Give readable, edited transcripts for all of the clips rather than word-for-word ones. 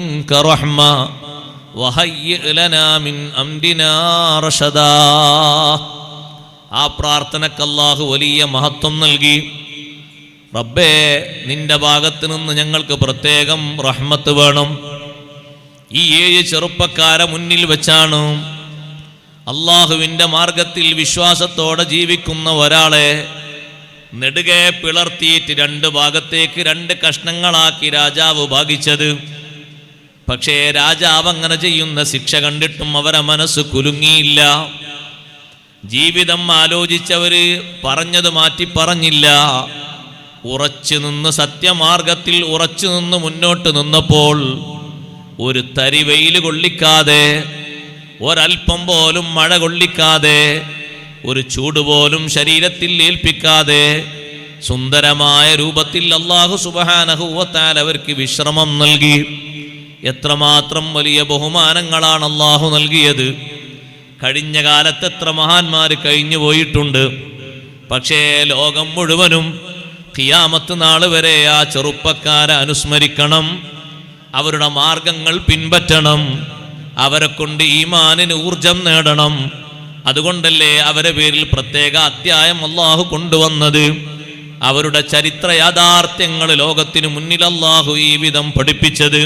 റഹ്മ വഹയ്യിഅ് ലനാ മിൻ അംരിനാ റഷദാ. ആ പ്രാർത്ഥനക്ക് അല്ലാഹു വലിയ മഹത്വം നൽകി. റബ്ബേ, നിന്റെ ഭാഗത്ത് നിന്ന് ഞങ്ങൾക്ക് പ്രത്യേകം റഹ്മത്ത് വേണം. ഈ 7 ചെറുപ്പക്കാരെ മുന്നിൽ വെച്ചാണ് അള്ളാഹുവിൻ്റെ മാർഗത്തിൽ വിശ്വാസത്തോടെ ജീവിക്കുന്ന ഒരാളെ നെടുകെ പിളർത്തിയിട്ട് 2 ഭാഗത്തേക്ക് 2 കഷ്ണങ്ങളാക്കി രാജാവ് ഭാഗിച്ചത്. പക്ഷേ രാജാവ് അങ്ങനെ ചെയ്യുന്ന ശിക്ഷ കണ്ടിട്ടും അവരെ മനസ്സ് കുലുങ്ങിയില്ല. ജീവിതം ആലോചിച്ചവര് പറഞ്ഞത് മാറ്റി പറഞ്ഞില്ല. ഉറച്ചു നിന്ന് സത്യമാർഗത്തിൽ ഉറച്ചു നിന്ന് മുന്നോട്ട് നിന്നപ്പോൾ ഒരു തരി വെയിൽ കൊള്ളിക്കാതെ, ഒരൽപ്പം പോലും മഴ കൊള്ളിക്കാതെ, ഒരു ചൂട് പോലും ശരീരത്തിൽ ഏൽപ്പിക്കാതെ സുന്ദരമായ രൂപത്തിൽ അല്ലാഹു സുബ്ഹാനഹു വ തആല അവർക്ക് വിശ്രമം നൽകി. എത്രമാത്രം വലിയ ബഹുമാനങ്ങളാണ് അല്ലാഹു നൽകിയത്. കഴിഞ്ഞ കാലത്ത് എത്ര മഹാന്മാർ കഴിഞ്ഞു പോയിട്ടുണ്ട്. പക്ഷേ ലോകം മുഴുവനും ഖിയാമത്ത് നാൾ വരെ ആ ചെറുപ്പക്കാരെ അനുസ്മരിക്കണം, അവരുടെ മാർഗങ്ങൾ പിൻപറ്റണം, അവരെ കൊണ്ട് ഈമാനിന് ഊർജം നേടണം. അതുകൊണ്ടല്ലേ അവരെ പേരിൽ പ്രത്യേക അധ്യായം അല്ലാഹു കൊണ്ടുവന്നത്. അവരുടെ ചരിത്ര യാഥാർത്ഥ്യങ്ങൾ ലോകത്തിന് മുന്നിൽ അല്ലാഹു ഈ വിധം പഠിപ്പിച്ചത്.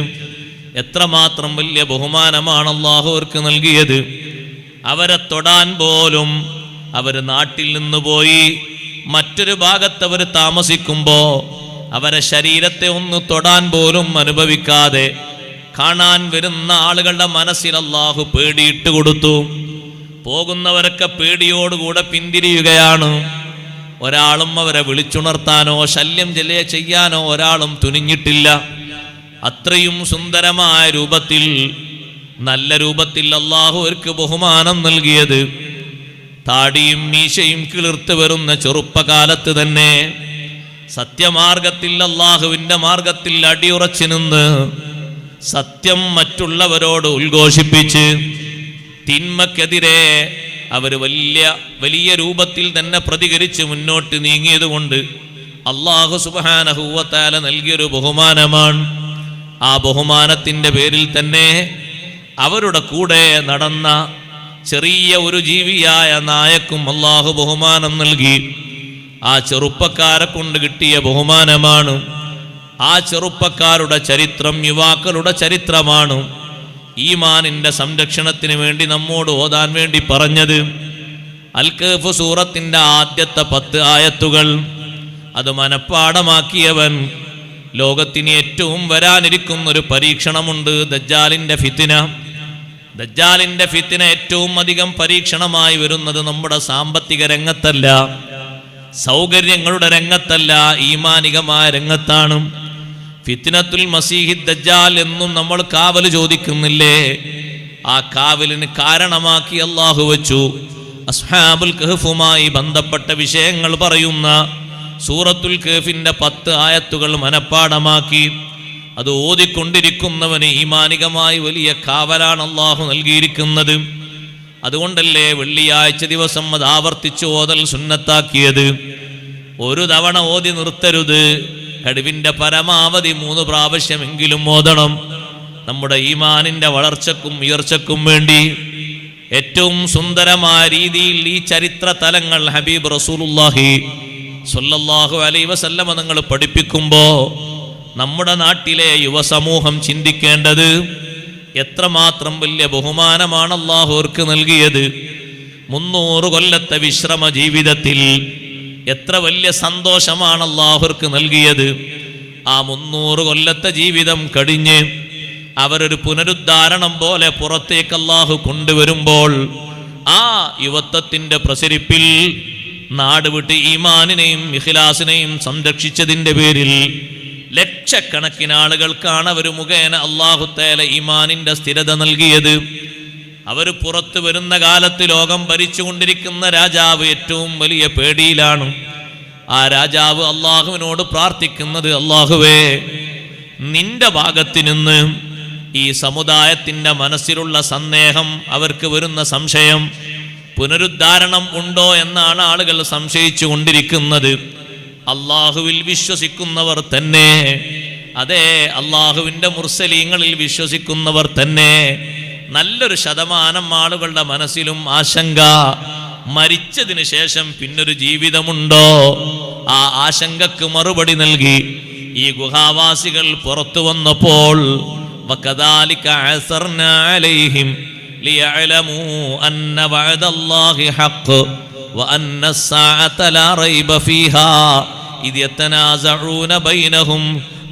എത്രമാത്രം വലിയ ബഹുമാനമാണ് അല്ലാഹു അവർക്ക് നൽകിയത്. അവരെ തൊടാൻ പോലും അവർ നാട്ടിൽ നിന്ന് പോയി മറ്റൊരു ഭാഗത്ത് അവർ താമസിക്കുമ്പോൾ അവരെ ശരീരത്തെ ഒന്ന് തൊടാൻ പോലും അനുഭവിക്കാതെ കാണാൻ വരുന്ന ആളുകളുടെ മനസ്സിൽ അല്ലാഹു പേടിയിട്ട് കൊടുത്തു. പോകുന്നവരൊക്കെ പേടിയോടുകൂടെ പിന്തിരിയുകയാണ്. ഒരാളും അവരെ വിളിച്ചുണർത്താനോ ശല്യം ചെയ്യാനോ ഒരാളും തുനിഞ്ഞിട്ടില്ല. അത്രയും സുന്ദരമായ രൂപത്തിൽ, നല്ല രൂപത്തിൽ അല്ലാഹു അവർക്ക് ബഹുമാനം നൽകിയത്. താടിയും മീശയും കിളിർത്ത് വരുന്ന ചെറുപ്പകാലത്ത് തന്നെ സത്യമാർഗത്തിൽ, അല്ലാഹുവിൻ്റെ മാർഗത്തിൽ അടിയുറച്ചു നിന്ന് സത്യം മറ്റുള്ളവരോട് ഉദ്ഘോഷിപ്പിച്ച് തിന്മക്കെതിരെ അവർ വലിയ രൂപത്തിൽ തന്നെ പ്രതികരിച്ച് മുന്നോട്ട് നീങ്ങിയത് കൊണ്ട് അല്ലാഹു സുബ്ഹാനഹു വ തആല നൽകിയൊരു ബഹുമാനമാണ്. ആ ബഹുമാനത്തിൻ്റെ പേരിൽ തന്നെ അവരുടെ കൂടെ നടന്ന ചെറിയ ഒരു ജീവിയായ നായക്കും അല്ലാഹു ബഹുമാനം നൽകി. ആ ചെറുപ്പക്കാരെ കൊണ്ട് കിട്ടിയ ബഹുമാനമാണ്. ആ ചെറുപ്പക്കാരുടെ ചരിത്രം യുവാക്കളുടെ ചരിത്രമാണ് ഈമാനിന്റെ സംരക്ഷണത്തിന് വേണ്ടി നമ്മോട് ഓതാൻ വേണ്ടി പറഞ്ഞത്. അൽ കഹ്ഫ് സൂറത്തിന്റെ ആദ്യത്തെ 10 ആയത്തുകൾ അത് മനഃപ്പാടമാക്കിയവൻ ലോകത്തിന് ഏറ്റവും വരാനിരിക്കുന്ന ഒരു പരീക്ഷണമുണ്ട്, ദജ്ജാലിന്റെ ഫിത്ന. ദജ്ജാലിന്റെ ഫിത്ന ഏറ്റവും അധികം പരീക്ഷണമായി വരുന്നത് നമ്മുടെ സാമ്പത്തിക രംഗത്തല്ല, സൗകര്യങ്ങളുടെ രംഗത്തല്ല, ഈമാനികമായ രംഗത്താണ്. ഫിത്നത്തുൽ മസീഹി ദജ്ജാൽ എന്നും നമ്മൾ കാവൽ ചോദിക്കുന്നില്ലേ? ആ കാവലിന് കാരണമാക്കി അല്ലാഹു വെച്ചു അസ്ഹാബുൽ കഹ്ഫുമായി ബന്ധപ്പെട്ട വിഷയങ്ങൾ പറയുന്ന സൂറത്തുൽ കഹ്ഫിന്റെ 10 ആയത്തുകൾ മനഃപ്പാടമാക്കി അത് ഓതിക്കൊണ്ടിരിക്കുന്നവന് ഈമാനികമായി വലിയ കാവലാണ് അല്ലാഹു നൽകിയിരിക്കുന്നത്. അതുകൊണ്ടല്ലേ വെള്ളിയാഴ്ച ദിവസം അത് ആവർത്തിച്ച് ഓതൽ സുന്നത്താക്കിയത്. ഒരു തവണ ഓതി നിർത്തരുത്, കഴിവിൻ്റെ പരമാവധി 3 പ്രാവശ്യമെങ്കിലും ഓതണം. നമ്മുടെ ഈമാനിൻ്റെ വളർച്ചക്കും ഉയർച്ചക്കും വേണ്ടി ഏറ്റവും സുന്ദരമായ രീതിയിൽ ഈ ചരിത്ര തലങ്ങൾ ഹബീബ് റസൂലുള്ളാഹി സ്വല്ലല്ലാഹു അലൈഹി വസല്ലമ നിങ്ങൾ പഠിപ്പിക്കുമ്പോൾ നമ്മുടെ നാട്ടിലെ യുവസമൂഹം ചിന്തിക്കേണ്ടത് എത്രമാത്രം വലിയ ബഹുമാനമാണ് അല്ലാഹു അവർക്ക് നൽകിയത്. 300 കൊല്ലത്തെ വിശ്രമ ജീവിതത്തിൽ എത്ര വലിയ സന്തോഷമാണ് അല്ലാഹു അവർക്ക് നൽകിയത്. ആ 300 കൊല്ലത്തെ ജീവിതം കഴിഞ്ഞ് അവരൊരു പുനരുദ്ധാരണം പോലെ പുറത്തേക്ക് അല്ലാഹു കൊണ്ടുവരുമ്പോൾ ആ യുവത്വത്തിന്റെ പ്രസരിപ്പിൽ നാട് വിട്ട് ഈമാനിനെയും ഇഖ്ലാസിനെയും സംരക്ഷിച്ചതിൻ്റെ പേരിൽ ലക്ഷക്കണക്കിന് ആളുകൾക്കാണ് അവർ മുഖേന അല്ലാഹു തആല ഈമാനിന്റെ സ്ഥിരത നൽകിയത്. അവർ പുറത്തു വരുന്ന കാലത്ത് ലോകം ഭരിച്ചുകൊണ്ടിരിക്കുന്ന രാജാവ് ഏറ്റവും വലിയ പേടിയിലാണ്. ആ രാജാവ് അല്ലാഹുവിനോട് പ്രാർത്ഥിക്കുന്നത്, അല്ലാഹുവേ, നിന്റെ ഭാഗത്ത് നിന്ന് ഈ സമുദായത്തിന്റെ മനസ്സിലുള്ള സന്ദേഹം, അവർക്ക് വരുന്ന സംശയം, പുനരുദ്ധാരണം ഉണ്ടോ എന്നാണ് ആളുകൾ സംശയിച്ചു കൊണ്ടിരിക്കുന്നത്. അല്ലാഹുവിൽ വിശ്വസിക്കുന്നവർ തന്നെ അതേ അള്ളാഹുവിൻ്റെ മുർസലീങ്ങളിൽ വിശ്വസിക്കുന്നവർ തന്നെ നല്ലൊരു ശതമാനം ആളുകളുടെ മനസ്സിലും ആശങ്ക, മരിച്ചതിന് ശേഷം പിന്നൊരു ജീവിതമുണ്ടോ? ആ ആശങ്കക്ക് മറുപടി നൽകി ഈ ഗുഹാവാസികൾ പുറത്തു വന്നപ്പോൾ വകദാലിക അസർനാ അലൈഹിം ലിയഅലമൂ അന്ന വഅദല്ലാഹി ഹഖ് വഅന്ന അസ്സാഅത ലാ റൈബ ഫീഹാ ഇദ് യതനാസഊന ബൈനഹും.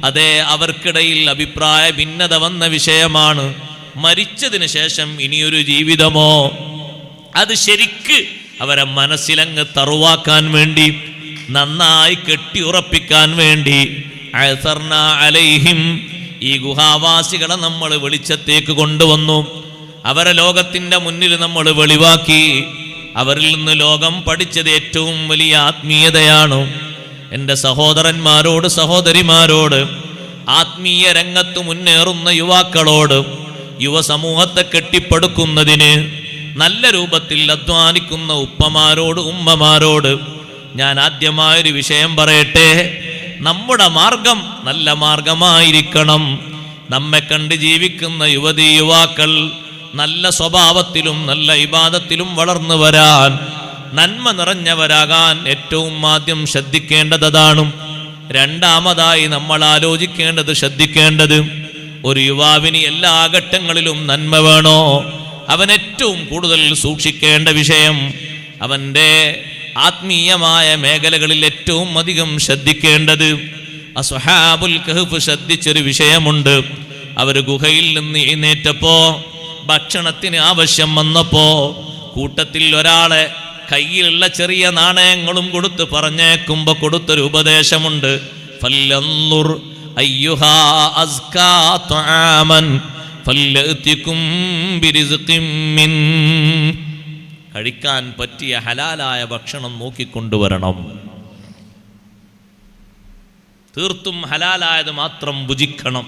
അതേ, അവർക്കിടയിൽ അഭിപ്രായ ഭിന്നത വന്ന വിഷയമാണ്. മരിച്ചതിന് ശേഷം ഇനിയൊരു ജീവിതമോ? അത് ശരിക്ക് അവരെ മനസ്സിലങ്ങ് തറുവാക്കാൻ വേണ്ടി, നന്നായി കെട്ടിയുറപ്പിക്കാൻ വേണ്ടി അസർനാ അലൈഹിം, ഈ ഗുഹാവാസികളെ നമ്മൾ വെളിച്ചത്തേക്ക് കൊണ്ടുവന്നു. അവരെ ലോകത്തിന്റെ മുന്നിൽ നമ്മൾ വെളിവാക്കി. അവരിൽ നിന്ന് ലോകം പഠിച്ചത് ഏറ്റവും വലിയ ആത്മീയതയാണ്. എൻ്റെ സഹോദരന്മാരോട്, സഹോദരിമാരോട്, ആത്മീയ രംഗത്ത് മുന്നേറുന്ന യുവാക്കളോട്, യുവസമൂഹത്തെ കെട്ടിപ്പടുക്കുന്നതിന് നല്ല രൂപത്തിൽ അധ്വാനിക്കുന്ന ഉപ്പമാരോട്, ഉമ്മമാരോട് ഞാൻ ആദ്യമായൊരു വിഷയം പറയട്ടെ. നമ്മുടെ മാർഗം നല്ല മാർഗമായിരിക്കണം. നമ്മെ കണ്ട് ജീവിക്കുന്ന യുവതീ യുവാക്കൾ നല്ല സ്വഭാവത്തിലും നല്ല ഇബാദത്തിലും വളർന്നു വരാൻ, നന്മ നിറഞ്ഞവരാകാൻ ഏറ്റവും ആദ്യം ശ്രദ്ധിക്കേണ്ടതാണ്. രണ്ടാമതായി നമ്മൾ ആലോചിക്കേണ്ടത്, ശ്രദ്ധിക്കേണ്ടത്, ഒരു യുവാവിന് എല്ലാ ഘട്ടങ്ങളിലും നന്മ വേണോ? അവൻ ഏറ്റവും കൂടുതൽ സൂക്ഷിക്കേണ്ട വിഷയം, അവൻ്റെ ആത്മീയമായ മേഖലകളിൽ ഏറ്റവും അധികം ശ്രദ്ധിക്കേണ്ടത്, അസ്ഹാബുൽ കഹ്ഫ് ശ്രദ്ധിച്ചൊരു വിഷയമുണ്ട്. അവർ ഗുഹയിൽ നിന്ന് എഴുന്നേറ്റപ്പോ, ഭക്ഷണത്തിന് ആവശ്യം വന്നപ്പോ, കൂട്ടത്തിൽ ഒരാളെ കയ്യിലുള്ള ചെറിയ നാണയങ്ങളും കൊടുത്ത് പറഞ്ഞേക്കുമ്പോ കൊടുത്തൊരു ഉപദേശമുണ്ട്. ഫല്ലൻദുർ അയ്യുഹാ അസ്കാ തുആമൻ ഫല്ലഅതികും ബിരിസ്ഖിൻ മിൻ. കഴിക്കാൻ പറ്റിയ ഹലാലായ ഭക്ഷണം നോക്കിക്കൊണ്ടുവരണം. തീർത്തും ഹലാലായത് മാത്രം ഭുജിക്കണം.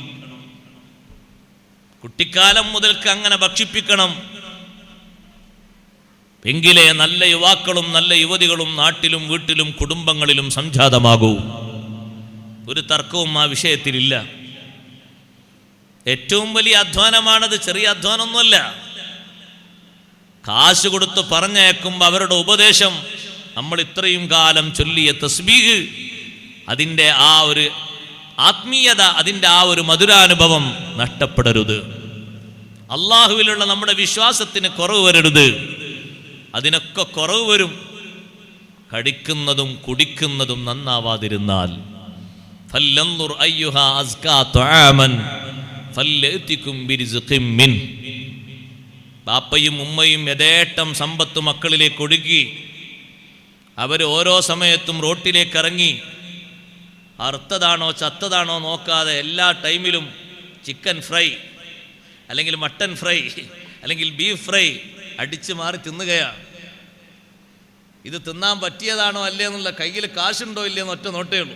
കുട്ടിക്കാലം മുതൽക്ക് അങ്ങനെ ഭക്ഷിപ്പിക്കണം. എങ്കിലേ നല്ല യുവാക്കളും നല്ല യുവതികളും നാട്ടിലും വീട്ടിലും കുടുംബങ്ങളിലും സംജാതമാകൂ. ഒരു തർക്കവും ആ വിഷയത്തിലില്ല. ഏറ്റവും വലിയ അധ്വാനമാണത്, ചെറിയ അധ്വാനമൊന്നുമല്ല. കാശ് കൊടുത്ത് പറഞ്ഞേക്കുമ്പോൾ അവരുടെ ഉപദേശം, നമ്മൾ ഇത്രയും കാലം ചൊല്ലിയ തസ്ബീഹ്, അതിൻ്റെ ആ ഒരു ആത്മീയത, അതിൻ്റെ ആ ഒരു മധുരാനുഭവം നഷ്ടപ്പെടരുത്. അള്ളാഹുവിലുള്ള നമ്മുടെ വിശ്വാസത്തിന് കുറവ് വരരുത്. അതിനൊക്കെ കുറവ് വരും കഴിക്കുന്നതും കുടിക്കുന്നതും നന്നാവാതിരുന്നാൽ. ഫല്ലൻദുർ അയ്യുഹാ അസ്കാ തുആമൻ ഫല്ലഅതികും ബിരിസ്ഖിൻ മിൻ. ബാപ്പയും ഉമ്മയും യഥേഷ്ടം സമ്പത്ത് മക്കളിലേക്ക് ഒഴുകി. അവർ ഓരോ സമയത്തും റോട്ടിലേക്ക് ഇറങ്ങി, അറുത്തതാണോ ചത്തതാണോ നോക്കാതെ എല്ലാ ടൈമിലും ചിക്കൻ ഫ്രൈ അല്ലെങ്കിൽ മട്ടൻ ഫ്രൈ അല്ലെങ്കിൽ ബീഫ് ഫ്രൈ അടിച്ചു മാറി തിന്നുകയാണ്. ഇത് തിന്നാൻ പറ്റിയതാണോ അല്ലേ എന്നുള്ള, കയ്യിൽ കാശുണ്ടോ ഇല്ലയെന്ന് ഒറ്റ നോട്ടേ ഉള്ളൂ.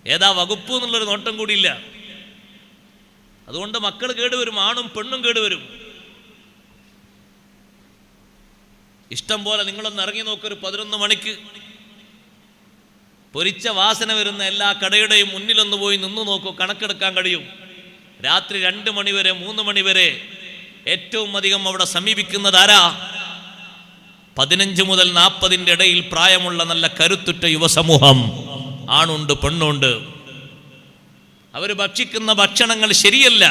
ഏതാ വകുപ്പ് എന്നുള്ളൊരു നോട്ടം കൂടിയില്ല. അതുകൊണ്ട് മക്കൾ കേടുവരും, ആണും പെണ്ണും കേടുവരും. ഇഷ്ടം പോലെ നിങ്ങളൊന്ന് ഇറങ്ങി നോക്കൊരു 11 മണിക്ക് പൊരിച്ച വാസന വരുന്ന എല്ലാ കടയുടെയും മുന്നിലൊന്ന് പോയി നിന്ന് നോക്കൂ, കണക്കെടുക്കാൻ കഴിയും. രാത്രി 2 മണി വരെ 3 മണി വരെ ഏറ്റവും അധികം അവിടെ സമീപിക്കുന്നത് ആരാ? 15 മുതൽ 40 ഇടയിൽ പ്രായമുള്ള നല്ല കരുത്തുറ്റ യുവസമൂഹം. ആണുണ്ട് പെണ്ണുണ്ട്. അവർ ഭക്ഷിക്കുന്ന ഭക്ഷണങ്ങൾ ശരിയല്ല.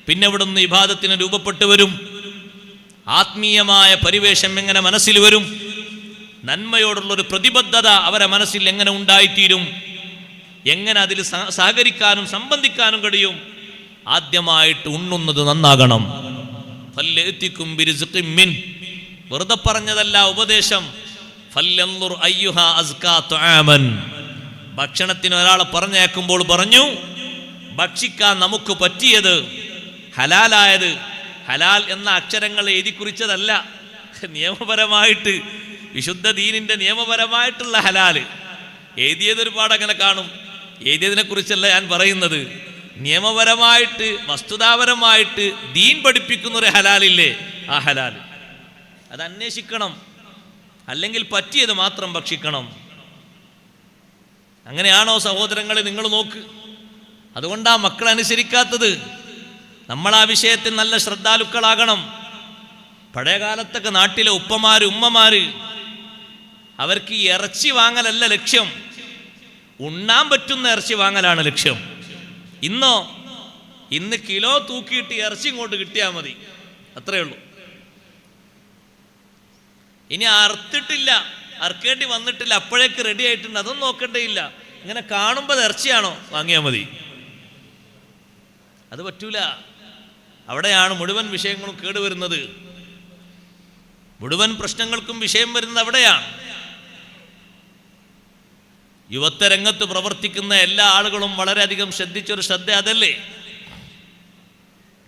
പിന്നെ ഇവിടുന്ന് ഇബാദത്തിന് രൂപപ്പെട്ടു വരും. ആത്മീയമായ പരിവേഷം എങ്ങനെ മനസ്സിൽ വരും? നന്മയോടുള്ളൊരു പ്രതിബദ്ധത അവരെ മനസ്സിൽ എങ്ങനെ ഉണ്ടായിത്തീരും? എങ്ങനെ അതിൽ സഹകരിക്കാനും സംബന്ധിക്കാനും കഴിയും? ആദ്യമായിട്ട് ഉണ്ണുന്നത് നന്നാകണം. ഫല്ലഅതികും ബിരിസ്ഖിൻ മിൻ. വെറുതെ പറഞ്ഞതല്ല ഉപദേശം. ഫല്ലൻദുർ അയ്യുഹാ അസ്കാ തുആമൻ. ഭക്ഷണത്തിന് ഒരാളെ പറഞ്ഞേക്കുമ്പോൾ പറഞ്ഞു, ഭക്ഷിക്കാൻ നമുക്ക് പറ്റിയത്, ഹലാലായത്. ഹലാൽ എന്ന അക്ഷരങ്ങൾ എഴുതി കുറിച്ചതല്ല, നിയമപരമായിട്ട് വിശുദ്ധ ദീനിന്റെ നിയമപരമായിട്ടുള്ള ഹലാല് എഴുതിയതൊരുപാട് അങ്ങനെ കാണും. എഴുതിയതിനെ കുറിച്ചല്ല ഞാൻ പറയുന്നത്. നിയമപരമായിട്ട് വസ്തുതാപരമായിട്ട് ദീൻ പഠിപ്പിക്കുന്നൊരു ഹലാലില്ലേ, ആ ഹലാൽ അത് അന്വേഷിക്കണം. അല്ലെങ്കിൽ പറ്റിയത് മാത്രം ഭക്ഷിക്കണം. അങ്ങനെയാണോ സഹോദരങ്ങളെ? നിങ്ങൾ നോക്ക്, അതുകൊണ്ടാ മക്കൾ അനുസരിക്കാത്തത്. നമ്മൾ ആ വിഷയത്തിൽ നല്ല ശ്രദ്ധാലുക്കളാകണം. പഴയ കാലത്തൊക്കെ നാട്ടിലെ ഉപ്പമാര് ഉമ്മമാര് അവർക്ക് ഈ ഇറച്ചി വാങ്ങലല്ല ലക്ഷ്യം, ഉണ്ണാൻ പറ്റുന്ന ഇറച്ചി വാങ്ങലാണ് ലക്ഷ്യം. ഇന്ന് കിലോ തൂക്കിയിട്ട് ഇറച്ചി ഇങ്ങോട്ട് കിട്ടിയാൽ മതി, അത്രേ ഉള്ളൂ. ഇനി അറുത്തിട്ടില്ല, അറുക്കേണ്ടി വന്നിട്ടില്ല, അപ്പോഴേക്ക് റെഡി ആയിട്ടുണ്ട്, അതൊന്നും നോക്കേണ്ടയില്ല. ഇങ്ങനെ കാണുമ്പോൾ ഇറച്ചിയാണോ വാങ്ങിയാൽ മതി. അത് പറ്റൂല. അവിടെയാണ് മുഴുവൻ വിഷയങ്ങളും കേടുവരുന്നത്. മുഴുവൻ പ്രശ്നങ്ങൾക്കും വിഷയം വരുന്നത് അവിടെയാണ്. യുവത്വ രംഗത്ത് പ്രവർത്തിക്കുന്ന എല്ലാ ആളുകളും വളരെയധികം ശ്രദ്ധിച്ചൊരു ശ്രദ്ധ അതല്ലേ.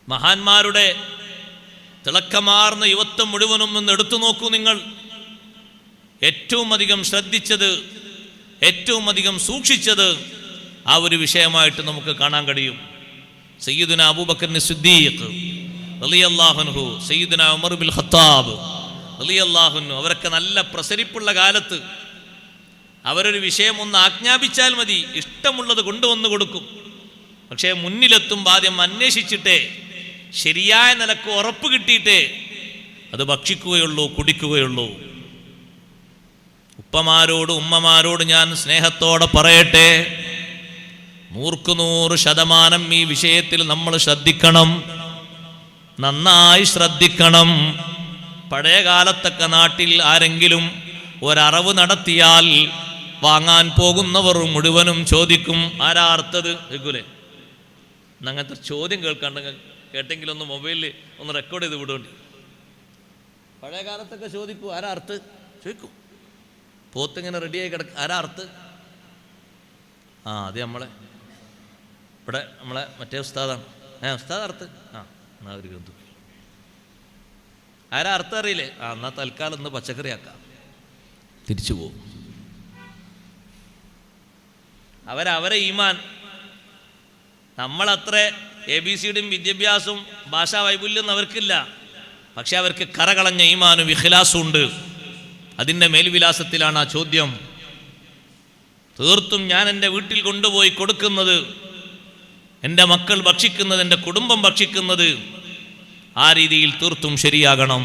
മഹാന്മാരുടെ തിളക്കമാർന്ന യുവത്വം മുഴുവനും ഒന്ന് എടുത്തു നോക്കൂ നിങ്ങൾ. ഏറ്റവും അധികം ശ്രദ്ധിച്ചത്, ഏറ്റവും അധികം സൂക്ഷിച്ചത് ആ ഒരു വിഷയമായിട്ട് നമുക്ക് കാണാൻ കഴിയും. സയ്യിദുന അബൂബക്കർ സിദ്ദീഖ് റളിയല്ലാഹു അൻഹു, സയ്യിദുന ഉമർ ബിൻ ഖത്താബ് റളിയല്ലാഹു അൻഹു, അവരൊക്കെ നല്ല പ്രസരിപ്പുള്ള കാലത്ത് അവരൊരു വിഷയം ഒന്ന് ആജ്ഞാപിച്ചാൽ മതി, ഇഷ്ടമുള്ളത് കൊണ്ടുവന്ന് കൊടുക്കും. പക്ഷേ മുന്നിലെത്തുമ്പോൾ ആദ്യം അന്വേഷിച്ചിട്ടേ, ശരിയായ നിലക്ക് ഉറപ്പ് കിട്ടിയിട്ടേ അത് ഭക്ഷിക്കുകയുള്ളൂ, കുടിക്കുകയുള്ളൂ. ഉപ്പമാരോട് ഉമ്മമാരോട് ഞാൻ സ്നേഹത്തോടെ പറയട്ടെ, 100% ഈ വിഷയത്തിൽ നമ്മൾ ശ്രദ്ധിക്കണം, നന്നായി ശ്രദ്ധിക്കണം. പഴയ കാലത്തൊക്കെ നാട്ടിൽ ആരെങ്കിലും ഒരറവ് നടത്തിയാൽ വാങ്ങാൻ പോകുന്നവർ മുഴുവനും ചോദിക്കും, ആരാ അർത്ഥത് വെക്കൂലേ. അങ്ങനത്തെ ചോദ്യം കേട്ടെങ്കിലും ഒന്ന് മൊബൈലിൽ ഒന്ന് റെക്കോർഡ് ചെയ്ത് വിടുന്നുണ്ട്. പഴയ കാലത്തൊക്കെ ചോദിക്കൂ, ആരാ അർത്ഥ ചോദിക്കും. പോത്തിങ്ങനെ റെഡിയായി കിടക്കും, ആരാ അർത്ഥ. അത് ഇവിടെ നമ്മളെ മറ്റേ ഉസ്താദാണ്. ഉസ്താദ് അർത്ഥ. എന്നാ ഒരു ഗ്രന്ഥം ആരാ അർത്ഥം അറിയില്ലേ. എന്നാ തൽക്കാലം ഒന്ന് പച്ചക്കറി ആക്കാം, തിരിച്ചു പോകും. അവരെ ഈമാൻ, നമ്മളത്ര ABCയുടെയും വിദ്യാഭ്യാസവും ഭാഷാ വൈപുല്യം അവർക്കില്ല. പക്ഷെ അവർക്ക് കറകളഞ്ഞ ഈമാനും ഇഖ്ലാസും ഉണ്ട്. അതിൻ്റെ മേൽവിലാസത്തിലാണ് ആ ചോദ്യം. തീർത്തും ഞാൻ എൻ്റെ വീട്ടിൽ കൊണ്ടുപോയി കൊടുക്കുന്നത്, എൻ്റെ മക്കൾ ഭക്ഷിക്കുന്നത്, എൻ്റെ കുടുംബം ഭക്ഷിക്കുന്നത് ആ രീതിയിൽ തീർത്തും ശരിയാകണം.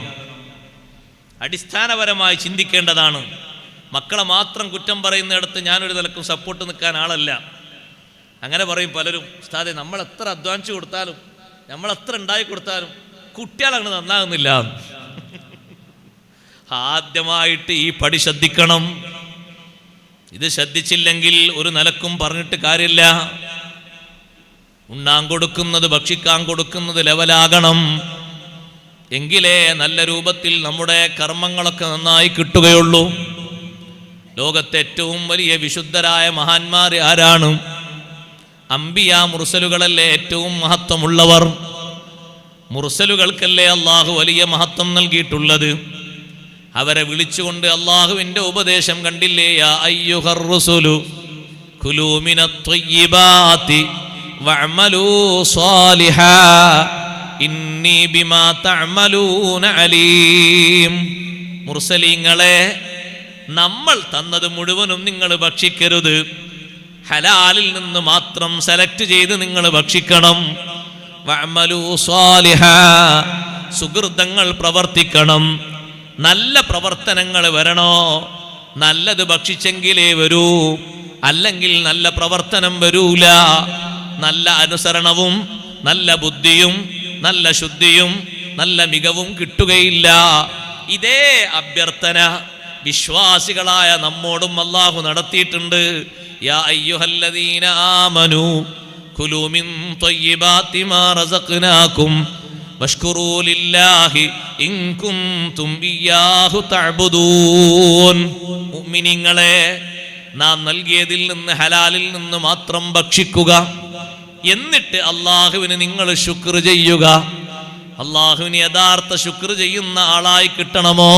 അടിസ്ഥാനപരമായി ചിന്തിക്കേണ്ടതാണ്. മക്കളെ മാത്രം കുറ്റം പറയുന്നിടത്ത് ഞാനൊരു നിലക്കും സപ്പോർട്ട് നിൽക്കാൻ ആളല്ല. അങ്ങനെ പറയും പലരും, ഉസ്താദേ നമ്മൾ എത്ര അധ്വാനിച്ചു കൊടുത്താലും, നമ്മൾ എത്ര ഉണ്ടായി കൊടുത്താലും കുട്ടികളങ്ങനെ നന്നാകുന്നില്ല. ആദ്യമായിട്ട് ഈ പടി ശ്രദ്ധിക്കണം. ഇത് ശ്രദ്ധിച്ചില്ലെങ്കിൽ ഒരു നിലക്കും പറഞ്ഞിട്ട് കാര്യമില്ല. ഉണ്ണാൻ കൊടുക്കുന്നത്, ഭക്ഷിക്കാൻ കൊടുക്കുന്നത് ലെവലാകണം. എങ്കിലേ നല്ല രൂപത്തിൽ നമ്മുടെ കർമ്മങ്ങളൊക്കെ നന്നായി കിട്ടുകയുള്ളൂ. ലോകത്തെ ഏറ്റവും വലിയ വിശുദ്ധരായ മഹാന്മാർ ആരാണ്? അംബിയ മുർസലുകളല്ലേ ഏറ്റവും മഹത്വമുള്ളവർ. മുർസലുകൾക്കല്ലേ അള്ളാഹു വലിയ മഹത്വം നൽകിയിട്ടുള്ളത്. അവരെ വിളിച്ചുകൊണ്ട് അള്ളാഹുവിൻ്റെ ഉപദേശം കണ്ടില്ലേ, യാ അയ്യുഹർ റസൂലു കുലൂ മിനത് ത്വയ്യിബാതി വഅമലൂ സ്വാലിഹാ ഇന്നി ബിമാ തഅമലൂന അലീം. മുർസലീങ്ങളെ, നമ്മൾ തന്നത് മുഴുവനും നിങ്ങൾ ഭക്ഷിക്കരുത്, ഹലാലിൽ നിന്ന് മാത്രം സെലക്ട് ചെയ്ത് നിങ്ങൾ ഭക്ഷിക്കണം. വഅമലൂ സ്വാലിഹാ, സുകൃതങ്ങൾ പ്രവർത്തിക്കണം. നല്ല പ്രവർത്തനങ്ങൾ വരണോ? നല്ലത് ഭക്ഷിച്ചെങ്കിലേ വരൂ, അല്ലെങ്കിൽ നല്ല പ്രവർത്തനം വരൂല. നല്ല അനുസരണവും നല്ല ബുദ്ധിയും നല്ല ശുദ്ധിയും നല്ല മികവും കിട്ടുകയില്ല. ഇതേ അഭ്യർത്ഥന വിശ്വാസികളായ നമ്മോടും അല്ലാഹു നടത്തിയിട്ടുണ്ട്. യാ അയ്യുഹല്ലദീന ആമനൂ കുലൂ മിൻ ത്വയ്യിബാതി മാ റസഖ്നാകും വഷ്കുറൂ ലില്ലാഹി ഇൻ കുൻതും ഇയ്യാഹു തഅബുദൂൻ. മുഅ്മിനീങ്ങളെ, നാം നൽകിയതിൽ നിന്ന് ഹലാലിൽ നിന്ന് മാത്രം ഭക്ഷിക്കുക. എന്നിട്ട് അള്ളാഹുവിന് നിങ്ങൾ ശുക്ർ ചെയ്യുക. അള്ളാഹുവിന് യഥാർത്ഥ ശുക്ർ ചെയ്യുന്ന ആളായി കിട്ടണമോ?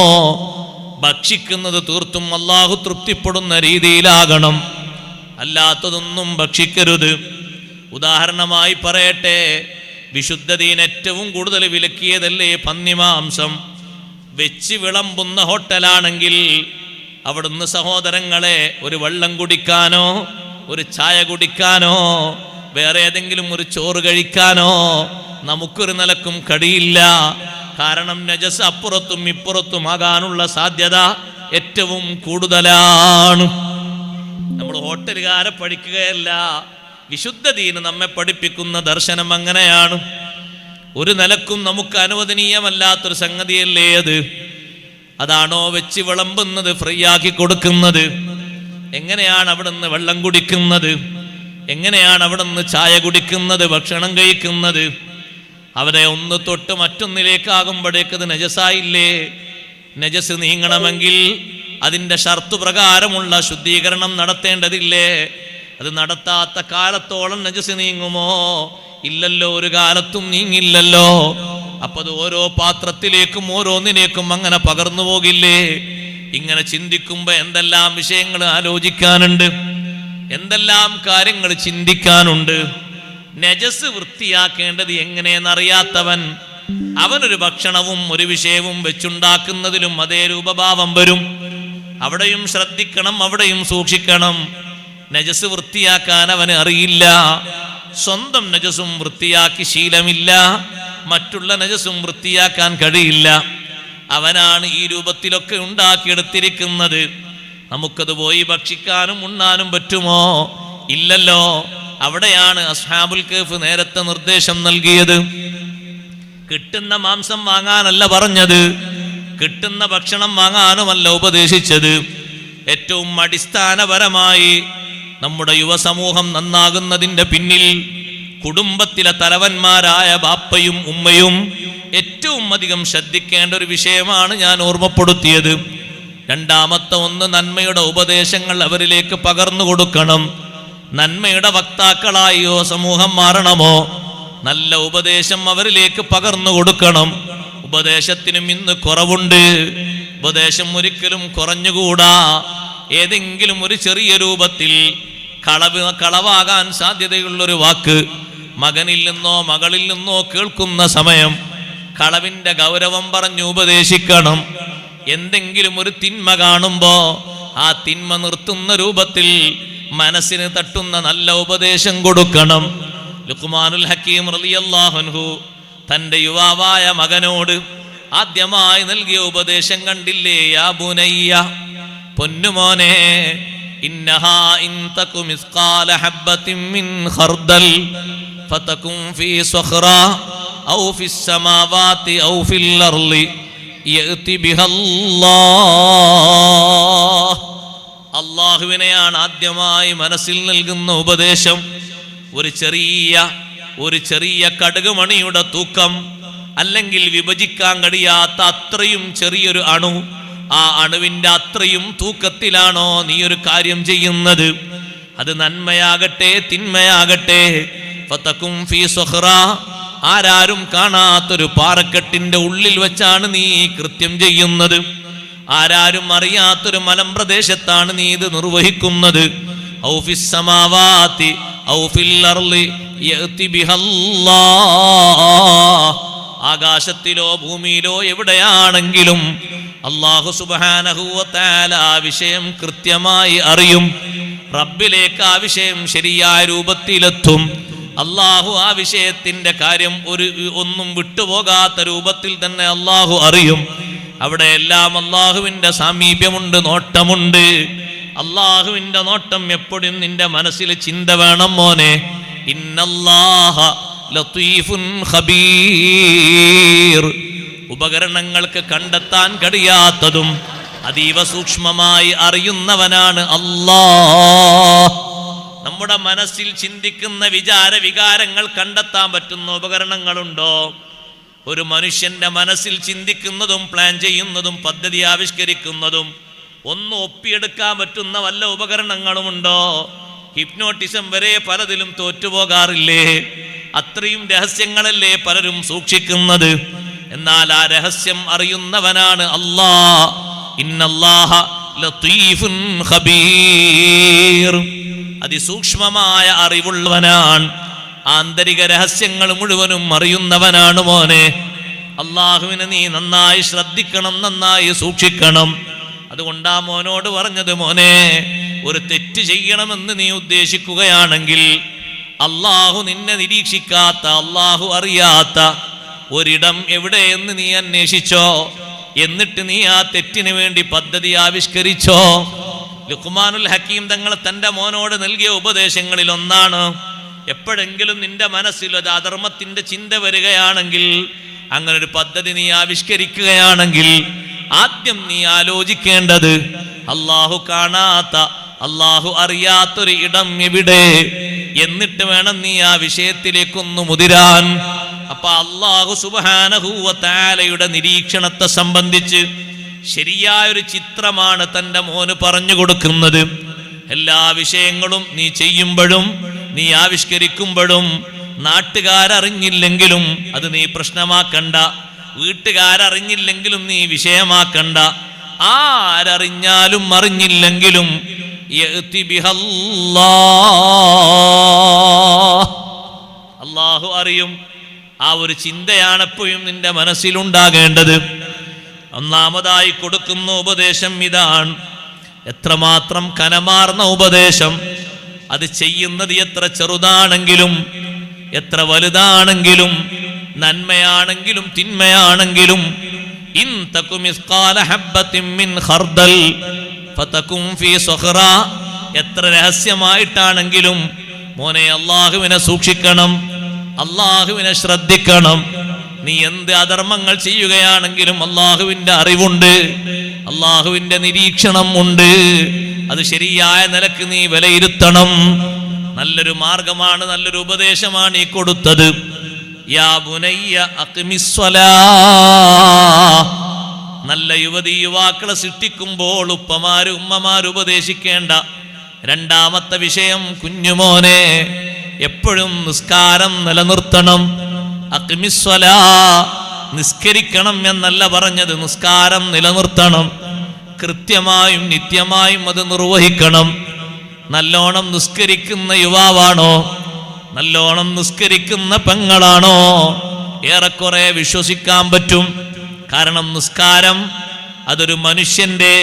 ഭക്ഷിക്കുന്നത് തീർത്തും അള്ളാഹു തൃപ്തിപ്പെടുന്ന രീതിയിലാകണം. അല്ലാത്തതൊന്നും ഭക്ഷിക്കരുത്. ഉദാഹരണമായി പറയട്ടെ, വിശുദ്ധ ദീൻ ഏറ്റവും കൂടുതൽ വിലക്കിയതല്ലേ പന്നിമാംസം. വെച്ച് വിളമ്പുന്ന ഹോട്ടലാണെങ്കിൽ അവിടുന്ന് സഹോദരങ്ങളെ ഒരു വെള്ളം കുടിക്കാനോ ഒരു ചായ കുടിക്കാനോ വേറെ ഏതെങ്കിലും ഒരു ചോറ് കഴിക്കാനോ നമുക്കൊരു നിലക്കും കഴിയില്ല. കാരണം നജസ് അപ്പുറത്തും ഇപ്പുറത്തും ആകാനുള്ള സാധ്യത ഏറ്റവും കൂടുതലാണ്. നമ്മൾ ഹോട്ടലുകാരെ പഠിക്കുകയല്ല, വിശുദ്ധ ദീന് നമ്മെ പഠിപ്പിക്കുന്ന ദർശനം അങ്ങനെയാണ്. ഒരു നിലക്കും നമുക്ക് അനുവദനീയമല്ലാത്തൊരു സംഗതിയല്ലേ അത്. അതാണോ വെച്ച് വിളമ്പുന്നത്, ഫ്രീ ആക്കി കൊടുക്കുന്നത്? എങ്ങനെയാണ് അവിടുന്ന് വെള്ളം കുടിക്കുന്നത്? എങ്ങനെയാണ് അവിടുന്ന് ചായ കുടിക്കുന്നത്, ഭക്ഷണം കഴിക്കുന്നത്? അവരെ ഒന്ന് തൊട്ട് മറ്റൊന്നിലേക്കാകുമ്പോഴേക്ക് അത് നജസായില്ലേ? നജസ് നീങ്ങണമെങ്കിൽ അതിൻ്റെ ഷർത്ത് പ്രകാരമുള്ള ശുദ്ധീകരണം നടത്തേണ്ടതില്ലേ? അത് നടത്താത്ത കാലത്തോളം നജസ് നീങ്ങുമോ? ഇല്ലല്ലോ, ഒരു കാലത്തും നീങ്ങില്ലല്ലോ. അപ്പൊ അത് ഓരോ പാത്രത്തിലേക്കും ഓരോന്നിലേക്കും അങ്ങനെ പകർന്നു പോകില്ലേ? ഇങ്ങനെ ചിന്തിക്കുമ്പോ എന്തെല്ലാം വിഷയങ്ങൾ ആലോചിക്കാനുണ്ട്, എന്തെല്ലാം കാര്യങ്ങൾ ചിന്തിക്കാനുണ്ട്. നജസ് വൃത്തിയാക്കേണ്ടത് എങ്ങനെയെന്നറിയാത്തവൻ അവനൊരു ഭക്ഷണവും ഒരു വിഷയവും വെച്ചുണ്ടാക്കുന്നതിലും അതേ രൂപഭാവം വരും. അവിടെയും ശ്രദ്ധിക്കണം, അവിടെയും സൂക്ഷിക്കണം. നജസ് വൃത്തിയാക്കാൻ അവന് അറിയില്ല. സ്വന്തം നജസും വൃത്തിയാക്കി ശീലമില്ല, മറ്റുള്ള നജസും വൃത്തിയാക്കാൻ കഴിയില്ല. അവനാണ് ഈ രൂപത്തിലൊക്കെ ഉണ്ടാക്കിയെടുത്തിരിക്കുന്നത്. നമുക്കത് പോയി ഭക്ഷിക്കാനും ഉണ്ണാനും പറ്റുമോ? ഇല്ലല്ലോ. അവിടെയാണ് അസ്ഹാബുൽ കഹ്ഫ് നേരത്തെ നിർദ്ദേശം നൽകിയത്. കിട്ടുന്ന മാംസം വാങ്ങാനല്ല പറഞ്ഞത്, കിട്ടുന്ന ഭക്ഷണം വാങ്ങാനുമല്ല ഉപദേശിച്ചത്. ഏറ്റവും അടിസ്ഥാനപരമായി നമ്മുടെ യുവസമൂഹം നന്നാകുന്നതിൻ്റെ പിന്നിൽ കുടുംബത്തിലെ തലവന്മാരായ ബാപ്പയും ഉമ്മയും ഏറ്റവും അധികം ശ്രദ്ധിക്കേണ്ട ഒരു വിഷയമാണ് ഞാൻ ഓർമ്മപ്പെടുത്തിയത്. രണ്ടാമത്തെ ഒന്ന്, നന്മയുടെ ഉപദേശങ്ങൾ അവരിലേക്ക് പകർന്നു കൊടുക്കണം. നന്മയുടെ വക്താക്കളായോ സമൂഹം മാറണമോ, നല്ല ഉപദേശം അവരിലേക്ക് പകർന്നു കൊടുക്കണം. ഉപദേശത്തിനും ഇന്ന് കുറവുണ്ട്. ഉപദേശം ഒരിക്കലും കുറഞ്ഞുകൂടാ. ഏതെങ്കിലും ഒരു ചെറിയ രൂപത്തിൽ കളവാകാൻ സാധ്യതയുള്ളൊരു വാക്ക് മകനിൽ നിന്നോ മകളിൽ നിന്നോ കേൾക്കുന്ന സമയം കളവിന്റെ ഗൗരവം പറഞ്ഞു ഉപദേശിക്കണം. എന്തെങ്കിലും ഒരു തിന്മ കാണുമ്പോ ആ തിന്മ നിർത്തുന്ന രൂപത്തിൽ മനസ്സിന് തട്ടുന്ന നല്ല ഉപദേശം കൊടുക്കണം. ലുഖ്മാനുൽ ഹക്കീം റളിയല്ലാഹു അൻഹു തന്റെ യുവാവായ മകനോട് ആദ്യമായി നൽകിയ ഉപദേശം കണ്ടില്ലേ? യാ ബുനയ്യ, പൊന്നുമോനെ, ഇന്നഹാ ഇൻ തകു മിസ്ഖാല ഹബ്ബത്തിൻ മിൻ ഖർദൽ ഫതകും ഫീ സഖറ ഔ ഫിസ് സമാവാതി ഔ ഫിൽ അർളി യഅതി ബിഹല്ലാഹ്. അല്ലാഹുവിനെയാണ് ആദ്യമായി മനസ്സിൽ നൽകുന്ന ഉപദേശം. ഒരു ചെറിയ കടുക് മണിയുടെ തൂക്കം, അല്ലെങ്കിൽ വിഭജിക്കാൻ കഴിയാത്ത അത്രയും ചെറിയൊരു അണു, ആ അണുവിന്റെ അത്രയും തൂക്കത്തിലാണോ നീ ഒരു കാര്യം ചെയ്യുന്നത്? അത് നന്മയാകട്ടെ തിന്മയാകട്ടെ, ഫതകും ഫീ സഖറ, ആരാരും കാണാത്തൊരു പാറക്കെട്ടിന്റെ ഉള്ളിൽ വെച്ചാണ് നീ കൃത്യം ചെയ്യുന്നത്. ആരാരും അറിയാത്തൊരു മലമ്പ്രദേശത്താണ് നീ ഇത് നിർവഹിക്കുന്നത്. ഔ ഫിസ് സമാവാതി ഔ ഫിൽ അർളി യഅതി ബിഹല്ലാഹ്, ആകാശത്തിലോ ഭൂമിയിലോ എവിടെയാണെങ്കിലും അല്ലാഹു സുബ്ഹാനഹു വ തആല ആ വിഷയം കൃത്യമായി അറിയും. റബ്ബിലേക്ക് ആ വിഷയം ശരിയായ രൂപത്തിലെത്തും. അല്ലാഹു ആ വിഷയത്തിന്റെ കാര്യം ഒന്നും വിട്ടുപോകാത്ത രൂപത്തിൽ തന്നെ അല്ലാഹു അറിയും. അവിടെയെല്ലാം അല്ലാഹുവിന്റെ സാമീപ്യമുണ്ട്, നോട്ടമുണ്ട്. അല്ലാഹുവിന്റെ നോട്ടം എപ്പോഴും നിന്റെ മനസ്സിൽ ചിന്ത വേണം മോനെ. ഇന്നല്ലാഹ ലതീഫുൻ ഖബീർ. ഉപകരണങ്ങൾക്ക് കണ്ടെത്താൻ കഴിയാത്തതും അതീവ സൂക്ഷ്മമായി അറിയുന്നവനാണ് അല്ലാഹ്. നമ്മുടെ മനസ്സിൽ ചിന്തിക്കുന്ന വികാരങ്ങൾ കണ്ടെത്താൻ പറ്റുന്ന ഉപകരണങ്ങളുണ്ടോ? ഒരു മനുഷ്യന്റെ മനസ്സിൽ ചിന്തിക്കുന്നതും പ്ലാൻ ചെയ്യുന്നതും പദ്ധതി ആവിഷ്കരിക്കുന്നതും ഒന്ന് ഒപ്പിയെടുക്കാൻ പറ്റുന്ന വല്ല ഉപകരണങ്ങളുമുണ്ടോ? ഹിപ്നോട്ടിസം വരെ പലതിലും തോറ്റുപോകാറില്ലേ? അത്രയും രഹസ്യങ്ങളല്ലേ പലരും സൂക്ഷിക്കുന്നത്. എന്നാൽ ആ രഹസ്യം അറിയുന്നവനാണ് അല്ലാഹ്. ഇന്നല്ലാഹ ലതീഫുൻ ഖബീർ. അതിസൂക്ഷ്മമായ അറിവുള്ളവനാണ്. ആന്തരിക രഹസ്യങ്ങൾ മുഴുവനും അറിയുന്നവനാണ് മോനെ. അല്ലാഹുവിനെ നീ നന്നായി ശ്രദ്ധിക്കണം, നന്നായി സൂക്ഷിക്കണം. അതുകൊണ്ടാ മോനോട് പറഞ്ഞത്, മോനെ, ഒരു തെറ്റ് ചെയ്യണമെന്ന് നീ ഉദ്ദേശിക്കുകയാണെങ്കിൽ അള്ളാഹു നിന്നെ നിരീക്ഷിക്കാത്ത, അള്ളാഹു അറിയാത്ത ഒരിടം എവിടെയെന്ന് നീ അന്വേഷിച്ചോ? എന്നിട്ട് നീ ആ തെറ്റിന് വേണ്ടി പദ്ധതി ആവിഷ്കരിച്ചോ? ലുഖ്മാനുൽ ഹക്കീം തങ്ങൾ തൻ്റെ മോനോട് നൽകിയ ഉപദേശങ്ങളിൽ ഒന്നാണ്, എപ്പോഴെങ്കിലും നിന്റെ മനസ്സിൽ ഒരു അധർമ്മത്തിന്റെ ചിന്ത വരികയാണെങ്കിൽ, അങ്ങനെ ഒരു പദ്ധതി നീ ആവിഷ്കരിക്കുകയാണെങ്കിൽ, ആദ്യം നീ ആലോചിക്കേണ്ടത് അള്ളാഹു കാണാത്ത, അള്ളാഹു അറിയാത്തൊരു ഇടം എവിടെ, എന്നിട്ട് വേണം നീ ആ വിഷയത്തിലേക്കൊന്നു മുതിരാൻ. അപ്പൊ അള്ളാഹു സുബ്ഹാനഹു വ തആലയുടെ നിരീക്ഷണത്തെ സംബന്ധിച്ച് ശരിയായൊരു ചിത്രമാണ് തൻ്റെ മോന് പറഞ്ഞു കൊടുക്കുന്നത്. എല്ലാ വിഷയങ്ങളും നീ ചെയ്യുമ്പോഴും നീ ആവിഷ്കരിക്കുമ്പോഴും നാട്ടുകാരറിഞ്ഞില്ലെങ്കിലും അത് നീ പ്രശ്നമാക്കണ്ട, വീട്ടുകാരറിഞ്ഞില്ലെങ്കിലും നീ വിഷയമാക്കണ്ട. ആരറിഞ്ഞാലും അറിഞ്ഞില്ലെങ്കിലും അല്ലാഹു അറിയും. ആ ഒരു ചിന്തയാണ് എപ്പോഴും നിന്റെ മനസ്സിലുണ്ടാകേണ്ടത്. ഒന്നാമതായി കൊടുക്കുന്ന ഉപദേശം ഇതാണ്. എത്രമാത്രം കനമാർന്ന ഉപദേശം! അത് ചെയ്യുന്നത് എത്ര ചെറുതാണെങ്കിലും എത്ര വലുതാണെങ്കിലും, നന്മയാണെങ്കിലും തിന്മയാണെങ്കിലും, ഇൻ തകു മിസ്ഖാല ഹബ്ബത്തിൻ മിൻ ഖർദൽ ഫതകും ഫീ സഖറ, എത്ര രഹസ്യമായിട്ടാണെങ്കിലും മോനെ അല്ലാഹുവിനെ സൂക്ഷിക്കണം, അല്ലാഹുവിനെ ശ്രദ്ധിക്കണം. നീ എന്ത് അധർമ്മങ്ങൾ ചെയ്യുകയാണെങ്കിലും അല്ലാഹുവിന്റെ അറിവുണ്ട്, അല്ലാഹുവിന്റെ നിരീക്ഷണം ഉണ്ട്. അത് ശരിയായ നിലക്ക് നീ വിലയിരുത്തണം. നല്ലൊരു മാർഗമാണ്, നല്ലൊരു ഉപദേശമാണ് ഈ കൊടുത്തത്. യാ ബുനയ്യ അഖിമിസ്സലാ. നല്ല യുവതി യുവാക്കളെ സൃഷ്ടിക്കുമ്പോൾ ഉപ്പമാര് ഉമ്മമാര് ഉപദേശിക്കേണ്ട രണ്ടാമത്തെ വിഷയം, കുഞ്ഞുമോനെ എപ്പോഴും നിസ്കാരം നിലനിർത്തണം. അഖിമിസ്സലാ, നിസ്കരിക്കണം എന്നല്ല പറഞ്ഞത്, നിസ്കാരം നിലനിർത്തണം. കൃത്യമായും നിത്യമായും അത് നിർവഹിക്കണം. നല്ലോണം നിസ്കരിക്കുന്ന യുവാവാണോ, നല്ലോണം നിസ്കരിക്കുന്ന പെങ്ങളാണോ, ഏറെക്കുറെ വിശ്വസിക്കാൻ പറ്റും. കാരണം നിസ്കാരം അതൊരു മനുഷ്യന്റെ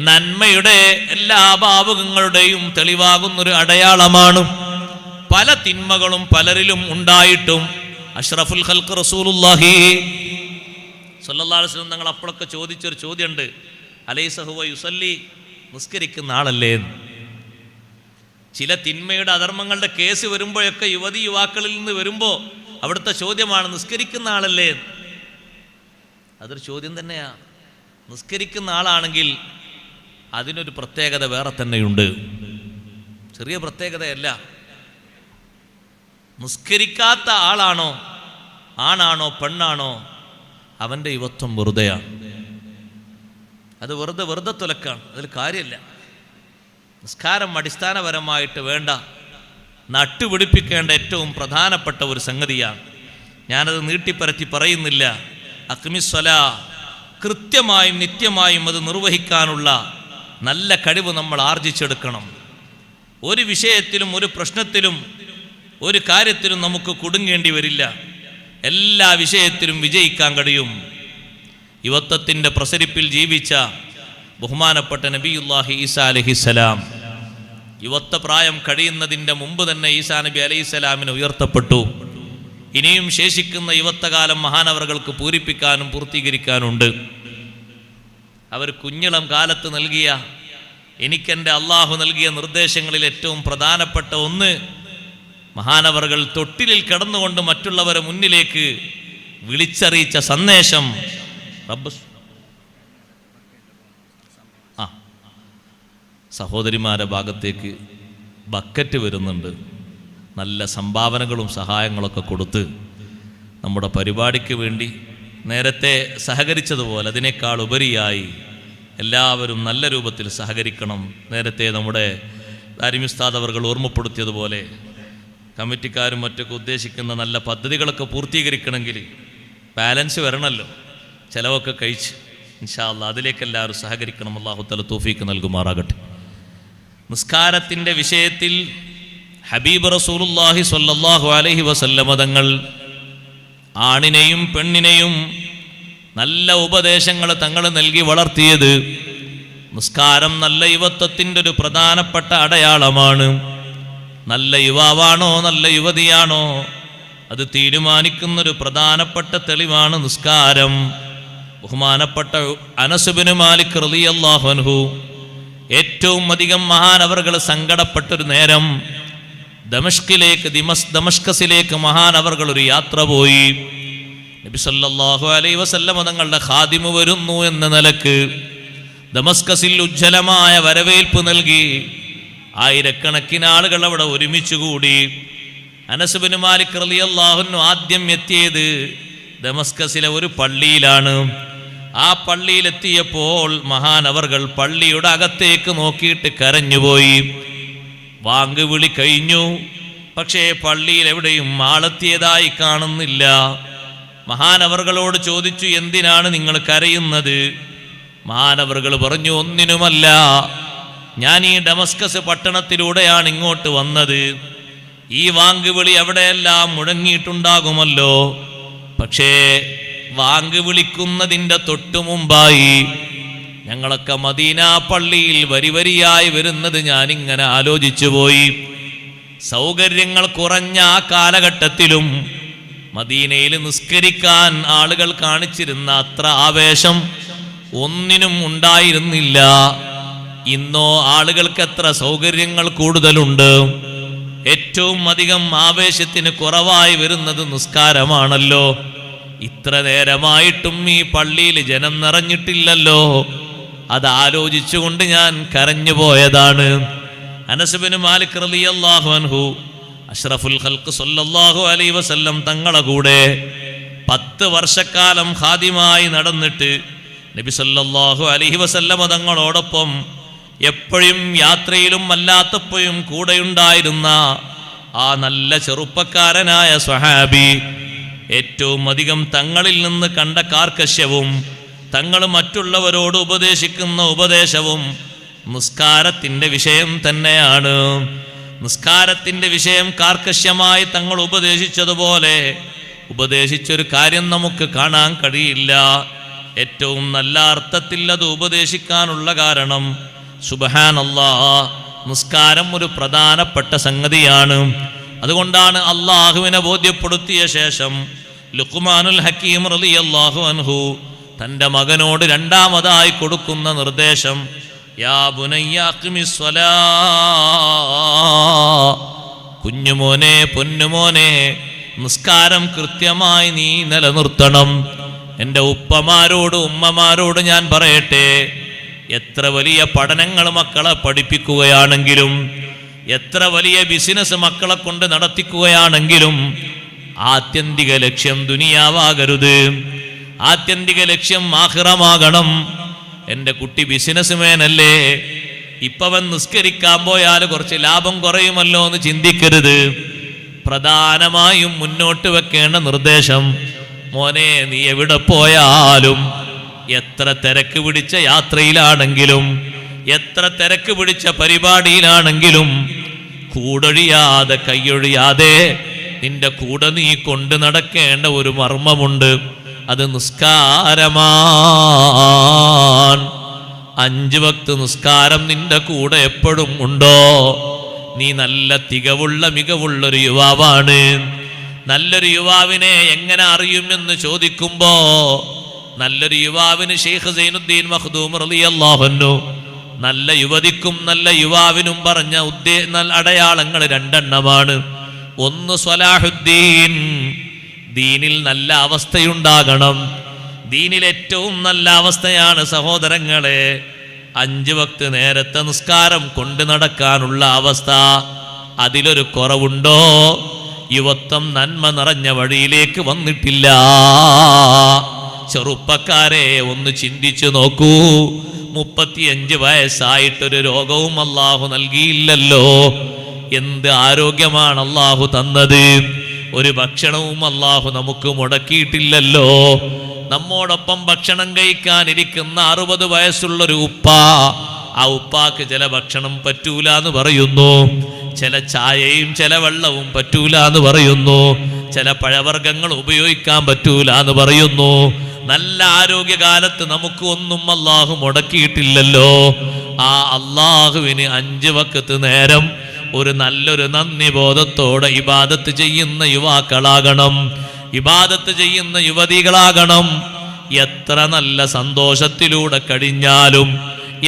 നന്മയുടെ എല്ലാ ഭാവുകങ്ങളുടെയും തെളിവാകുന്നൊരു അടയാളമാണ്. പല തിന്മകളും പലരിലും ഉണ്ടായിട്ടും അഷ്റഫുൽ ഖൽഖ് റസൂലുള്ളാഹി സ്വല്ലല്ലാഹു അലൈഹി വസല്ലം തങ്ങൾ അപ്പോഴൊക്കെ ചോദിച്ചൊരു ചോദ്യമുണ്ട്, അലൈസ ഹുവ യുസല്ലി, നിസ്കരിക്കുന്ന ആളല്ലേ? ചില തിന്മയുടെ അധർമ്മങ്ങളുടെ കേസ് വരുമ്പോഴൊക്കെ യുവതി യുവാക്കളിൽ നിന്ന് വരുമ്പോൾ അവിടുത്തെ ചോദ്യമാണ്, നിസ്കരിക്കുന്ന ആളല്ലേ? അതൊരു ചോദ്യം തന്നെയാണ്. നിസ്കരിക്കുന്ന ആളാണെങ്കിൽ അതിനൊരു പ്രത്യേകത വേറെ തന്നെയുണ്ട്, ചെറിയ പ്രത്യേകതയല്ല. നിസ്കരിക്കാത്ത ആളാണോ, ആണാണോ പെണ്ണാണോ, അവൻ്റെ യുവത്വം വെറുതെയാണ്. അത് വെറുതെ തുലക്കാണ്, അതിൽ കാര്യമില്ല. നിസ്കാരം അടിസ്ഥാനപരമായിട്ട് വേണ്ട, നട്ടുപിടിപ്പിക്കേണ്ട ഏറ്റവും പ്രധാനപ്പെട്ട ഒരു സംഗതിയാണ്. ഞാനത് നീട്ടിപ്പരത്തി പറയുന്നില്ല. അഖ്മിസ്സലാ, കൃത്യമായും നിത്യമായും അത് നിർവഹിക്കാനുള്ള നല്ല കഴിവ് നമ്മൾ ആർജിച്ചെടുക്കണം. ഒരു വിഷയത്തിലും ഒരു പ്രശ്നത്തിലും ഒരു കാര്യത്തിലും നമുക്ക് കുടുങ്ങേണ്ടി വരില്ല. എല്ലാ വിഷയത്തിലും വിജയിക്കാൻ കഴിയും. യുവത്വത്തിൻ്റെ പ്രസരിപ്പിൽ ജീവിച്ച ബഹുമാനപ്പെട്ട നബിയുല്ലാഹി ഈസാ അലൈഹിസ്സലാം യുവത്വപ്രായം കഴിയുന്നതിൻ്റെ മുമ്പ് തന്നെ ഈസാ നബി അലൈഹിസ്സലാമിന് ഉയർത്തപ്പെട്ടു. ഇനിയും ശേഷിക്കുന്ന യുവത്വകാലം മഹാനവറുകൾക്ക് പൂരിപ്പിക്കാനും പൂർത്തീകരിക്കാനുണ്ട്. അവർ കുഞ്ഞിളം കാലത്ത് നൽകിയ, എനിക്കെൻ്റെ അള്ളാഹു നൽകിയ നിർദ്ദേശങ്ങളിൽ ഏറ്റവും പ്രധാനപ്പെട്ട ഒന്ന്, മഹാനവറുകൾ തൊട്ടിലിൽ കിടന്നുകൊണ്ട് മറ്റുള്ളവരെ മുന്നിലേക്ക് വിളിച്ചറിയിച്ച സന്ദേശം. സഹോദരിമാരുടെ ഭാഗത്തേക്ക് ബക്കറ്റ് വരുന്നുണ്ട്. നല്ല സംഭാവനകളും സഹായങ്ങളൊക്കെ കൊടുത്ത് നമ്മുടെ പരിപാടിക്ക് വേണ്ടി നേരത്തെ സഹകരിച്ചതുപോലെ അതിനേക്കാൾ ഉപരിയായി എല്ലാവരും നല്ല രൂപത്തിൽ സഹകരിക്കണം. നേരത്തെ നമ്മുടെ ദാരിമി ഉസ്താദ് അവർ ഓർമ്മപ്പെടുത്തിയതുപോലെ കമ്മിറ്റിക്കാരും മറ്റൊക്കെ ഉദ്ദേശിക്കുന്ന നല്ല പദ്ധതികളൊക്കെ പൂർത്തീകരിക്കണമെങ്കിൽ ബാലൻസ് വരണമല്ലോ, ചിലവൊക്കെ കഴിച്ച്. ഇൻഷാ അല്ലാഹ് അതിലേക്കെല്ലാവരും സഹകരിക്കണം. അല്ലാഹു തആല തൗഫീഖ് നൽകുമാറാകട്ടെ. നിസ്കാരത്തിൻ്റെ വിഷയത്തിൽ ഹബീബ് റസൂലുള്ളാഹി സ്വല്ലല്ലാഹു അലൈഹി വസല്ലമ തങ്ങൾ ആണിനെയും പെണ്ണിനെയും നല്ല ഉപദേശങ്ങൾ തങ്ങൾ നൽകി വളർത്തിയത്. നിസ്കാരം നല്ല യുവത്വത്തിൻ്റെ ഒരു പ്രധാനപ്പെട്ട അടയാളമാണ്. നല്ല യുവാവാണോ നല്ല യുവതിയാണോ, അത് തീരുമാനിക്കുന്നൊരു പ്രധാനപ്പെട്ട തെളിവാണ് നിസ്കാരം. ബഹുമാനപ്പെട്ട അനസ് ഇബ്നു മാലിക് റളിയല്ലാഹു അൻഹു ഏറ്റവും അധികം മഹാനവറുകൾ സങ്കടപ്പെട്ടൊരു നേരം ദമഷ്കസിലേക്ക് മഹാനവറുകൾ ഒരു യാത്ര പോയി. നബി സല്ലല്ലാഹു അലൈഹി വസല്ലം തങ്ങളുടെ ഖാദിമ് വരുന്നു എന്ന നിലക്ക് ദമസ്കസിൽ ഉജ്ജ്വലമായ വരവേൽപ്പ് നൽകി. ആയിരക്കണക്കിന് ആളുകൾ അവിടെ ഒരുമിച്ച് കൂടി. അനസ് ഇബ്നു മാലിക് റളിയല്ലാഹു അൻഹു ആദ്യം എത്തിയത് ദമസ്കസിലെ ഒരു പള്ളിയിലാണ്. ആ പള്ളിയിലെത്തിയപ്പോൾ മഹാനവറുകൾ പള്ളിയുടെ അകത്തേക്ക് നോക്കിയിട്ട് കരഞ്ഞുപോയി. വാങ്ക് വിളി കഴിഞ്ഞു, പക്ഷേ പള്ളിയിൽ എവിടെയും ആളെത്തിയതായി കാണുന്നില്ല. മഹാനവറുകളോട് ചോദിച്ചു, എന്തിനാണ് നിങ്ങൾ കരയുന്നത്? മഹാനവറുകൾ പറഞ്ഞു, ഒന്നിനുമല്ല, ഞാൻ ഈ ഡമസ്കസ് പട്ടണത്തിലൂടെയാണ് ഇങ്ങോട്ട് വന്നത്. ഈ വാങ്ക് വിളി എവിടെയെല്ലാം മുഴങ്ങിയിട്ടുണ്ടാകുമല്ലോ, പക്ഷേ വാങ്ക് വിളിക്കുന്നതിൻ്റെ തൊട്ടു മുമ്പായി ഞങ്ങളൊക്കെ മദീന പള്ളിയിൽ വരിവരിയായി വരുന്നത് ഞാനിങ്ങനെ ആലോചിച്ചു പോയി. സൗകര്യങ്ങൾ കുറഞ്ഞ ആ കാലഘട്ടത്തിലും മദീനയിൽ നിസ്കരിക്കാൻ ആളുകൾ കാണിച്ചിരുന്ന അത്ര ആവേശം ഒന്നിനും ഉണ്ടായിരുന്നില്ല. ഇന്നോ ആളുകൾക്ക് എത്ര സൗകര്യങ്ങൾ കൂടുതലുണ്ട്. ഏറ്റവും അധികം ആവേശത്തിന് കുറവായി വരുന്നത് നിസ്കാരമാണല്ലോ. ഇത്ര നേരമായിട്ടും ഈ പള്ളിയിൽ ജനം നിറഞ്ഞിട്ടില്ലല്ലോ. അത് ആലോചിച്ചുകൊണ്ട് ഞാൻ കരഞ്ഞു പോയതാണ്. അനസ് ഇബ്നു മാലിക് റളിയല്ലാഹു അൻഹു അഷ്റഫുൽ ഖൽഖ് സല്ലല്ലാഹു അലൈഹി വസല്ലം തങ്ങളെ കൂടെ 10 വർഷക്കാലം ഖാദിമായി നടന്നിട്ട് നബി സല്ലല്ലാഹു അലൈഹി വസല്ലം തങ്ങളോടൊപ്പം എപ്പോഴും യാത്രയിലും അല്ലാത്തപ്പോഴും കൂടെയുണ്ടായിരുന്ന ആ നല്ല ചെറുപ്പക്കാരനായ സ്വഹാബി ഏറ്റവും അധികം തങ്ങളിൽ നിന്ന് കണ്ട കാർക്കശ്യവും തങ്ങൾ മറ്റുള്ളവരോട് ഉപദേശിക്കുന്ന ഉപദേശവും നിസ്കാരത്തിൻ്റെ വിഷയം തന്നെയാണ്. നിസ്കാരത്തിൻ്റെ വിഷയം കാർക്കശ്യമായി തങ്ങൾ ഉപദേശിച്ചതുപോലെ ഉപദേശിച്ചൊരു കാര്യം നമുക്ക് കാണാൻ കഴിയില്ല. ഏറ്റവും നല്ല അർത്ഥത്തിൽ അത് ഉപദേശിക്കാനുള്ള കാരണം സുബ്ഹാനല്ലാഹ്, നിസ്കാരം ഒരു പ്രധാനപ്പെട്ട സംഗതിയാണ്. അതുകൊണ്ടാണ് അള്ളാഹുവിനെ ബോധ്യപ്പെടുത്തിയ ശേഷം ലുഖ്മാനുൽ ഹക്കീം റളിയല്ലാഹു അൻഹു തൻ്റെ മകനോട് രണ്ടാമതായി കൊടുക്കുന്ന നിർദ്ദേശം, യാ ബുനയ്യ അഖിമിസ് സ്വലാ, കുഞ്ഞുമോനെ പൊന്നുമോനെ നിസ്കാരം കൃത്യമായി നീ നിലനിർത്തണം. എൻ്റെ ഉപ്പമാരോട് ഉമ്മമാരോട് ഞാൻ പറയട്ടെ, എത്ര വലിയ പഠനങ്ങൾ മക്കളെ പഠിപ്പിക്കുകയാണെങ്കിലും എത്ര വലിയ ബിസിനസ് മക്കളെ കൊണ്ട് നടത്തിക്കുകയാണെങ്കിലും ആത്യന്തിക ലക്ഷ്യം ദുനിയാവാകരുത്. ആത്യന്തിക ലക്ഷ്യം ആഖിറമാകണം. എൻ്റെ കുട്ടി ബിസിനസ് മേനല്ലേ, ഇപ്പവൻ നിസ്കരിക്കാൻ പോയാൽ കുറച്ച് ലാഭം കുറയുമല്ലോ എന്ന് ചിന്തിക്കരുത്. പ്രധാനമായും മുന്നോട്ട് വെക്കേണ്ട നിർദ്ദേശം, മോനെ നീ എവിടെ പോയാലും, എത്ര തിരക്ക് പിടിച്ച യാത്രയിലാണെങ്കിലും എത്ര തിരക്ക് പിടിച്ച പരിപാടിയിലാണെങ്കിലും കൂടൊഴിയാതെ കൈയൊഴിയാതെ നിന്റെ കൂടെ നീ കൊണ്ട് നടക്കേണ്ട ഒരു മർമ്മമുണ്ട്. അത് നിസ്കാരമാണ്. 5 വക്ത് നിസ്കാരം നിന്റെ കൂടെ എപ്പോഴും ഉണ്ടോ? നീ നല്ല തികവുള്ള മികവുള്ളൊരു യുവാവാണ്. നല്ലൊരു യുവാവിനെ എങ്ങനെ അറിയുമെന്ന് ചോദിക്കുമ്പോ നല്ലൊരു യുവാവിന് ഷെയ്ഖ് സൈനുദ്ദീൻ മഖ്ദൂം റളിയല്ലാഹു അൻഹു നല്ല യുവതിക്കും നല്ല യുവാവിനും പറഞ്ഞ അടയാളങ്ങൾ 2 എണ്ണമാണ്. ഒന്ന് സ്വലാഹുദ്ദീൻ, ദീനിൽ നല്ല അവസ്ഥയുണ്ടാകണം. ദീനിൽ ഏറ്റവും നല്ല അവസ്ഥയാണ് സഹോദരങ്ങളെ 5 വക്ത് നേരത്തെ നിസ്കാരം കൊണ്ട് നടക്കാനുള്ള അവസ്ഥ. അതിലൊരു കുറവുണ്ടോ? യുവത്വം നന്മ നിറഞ്ഞ വഴിയിലേക്ക് വന്നിട്ടില്ല. ചെറുപ്പക്കാരെ ഒന്ന് ചിന്തിച്ചു നോക്കൂ. 35 വയസ്സായിട്ടൊരു രോഗവും അല്ലാഹു നൽകിയില്ലല്ലോ. എന്ത് ആരോഗ്യമാണ് അല്ലാഹു തന്നത്. ഒരു ഭക്ഷണവും അല്ലാഹു നമുക്ക് മുടക്കിയിട്ടില്ലല്ലോ. നമ്മോടൊപ്പം ഭക്ഷണം കഴിക്കാനിരിക്കുന്ന 60 വയസ്സുള്ളൊരു ഉപ്പ, ആ ഉപ്പാക്ക് ചില ഭക്ഷണം പറ്റൂല എന്ന് പറയുന്നു, ചില ചായയും ചില വെള്ളവും പറ്റൂല എന്ന് പറയുന്നു, ചില പഴവർഗ്ഗങ്ങൾ ഉപയോഗിക്കാൻ പറ്റൂല എന്ന് പറയുന്നു. നല്ല ആരോഗ്യകാലത്ത് നമുക്ക് ഒന്നും അല്ലാഹു മുടക്കിയിട്ടില്ലല്ലോ. ആ അല്ലാഹുവിന് 5 വക്ത് നേരം ഒരു നല്ലൊരു നന്ദി ബോധത്തോടെ ഇബാദത്ത് ചെയ്യുന്ന യുവാക്കളാകണം, ഇബാദത്ത് ചെയ്യുന്ന യുവതികളാകണം. എത്ര നല്ല സന്തോഷത്തിലൂടെ കഴിഞ്ഞാലും,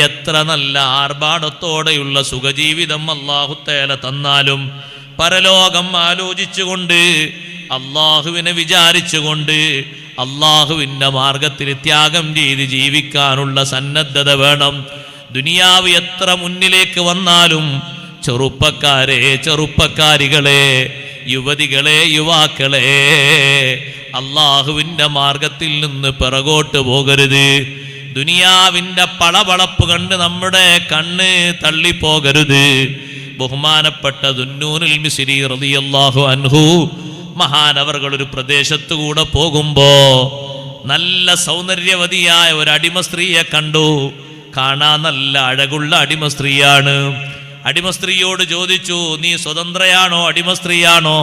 എത്ര നല്ല ആർഭാടത്തോടെയുള്ള സുഖജീവിതം അല്ലാഹു തആല തന്നാലും, പരലോകം ആലോചിച്ചുകൊണ്ട്, അള്ളാഹുവിനെ വിചാരിച്ചുകൊണ്ട്, അള്ളാഹുവിൻ്റെ മാർഗത്തിൽ ത്യാഗം ചെയ്ത് ജീവിക്കാനുള്ള സന്നദ്ധത വേണം. ദുനിയാവ് എത്ര മുന്നിലേക്ക് വന്നാലും ചെറുപ്പക്കാരെ, ചെറുപ്പക്കാരികളെ, യുവതികളെ, യുവാക്കളെ, അള്ളാഹുവിൻ്റെ മാർഗത്തിൽ നിന്ന് പിറകോട്ട് പോകരുത്. ദുനിയാവിൻ്റെ പളപളപ്പ് കണ്ട് നമ്മുടെ കണ്ണ് തള്ളിപ്പോകരുത്. ബഹുമാനപ്പെട്ട ദുന്നൂനുൽ മിസ്രി റളിയല്ലാഹു അൻഹു മഹാനവർകൾ ഒരു പ്രദേശത്തു കൂടെ പോകുമ്പോ നല്ല സൗന്ദര്യവതിയായ ഒരു അടിമ സ്ത്രീയെ കണ്ടു. കാണാൻ നല്ല അഴകുള്ള അടിമ സ്ത്രീയാണ്. അടിമ സ്ത്രീയോട് ചോദിച്ചു, നീ സ്വതന്ത്രയാണോ അടിമ സ്ത്രീയാണോ?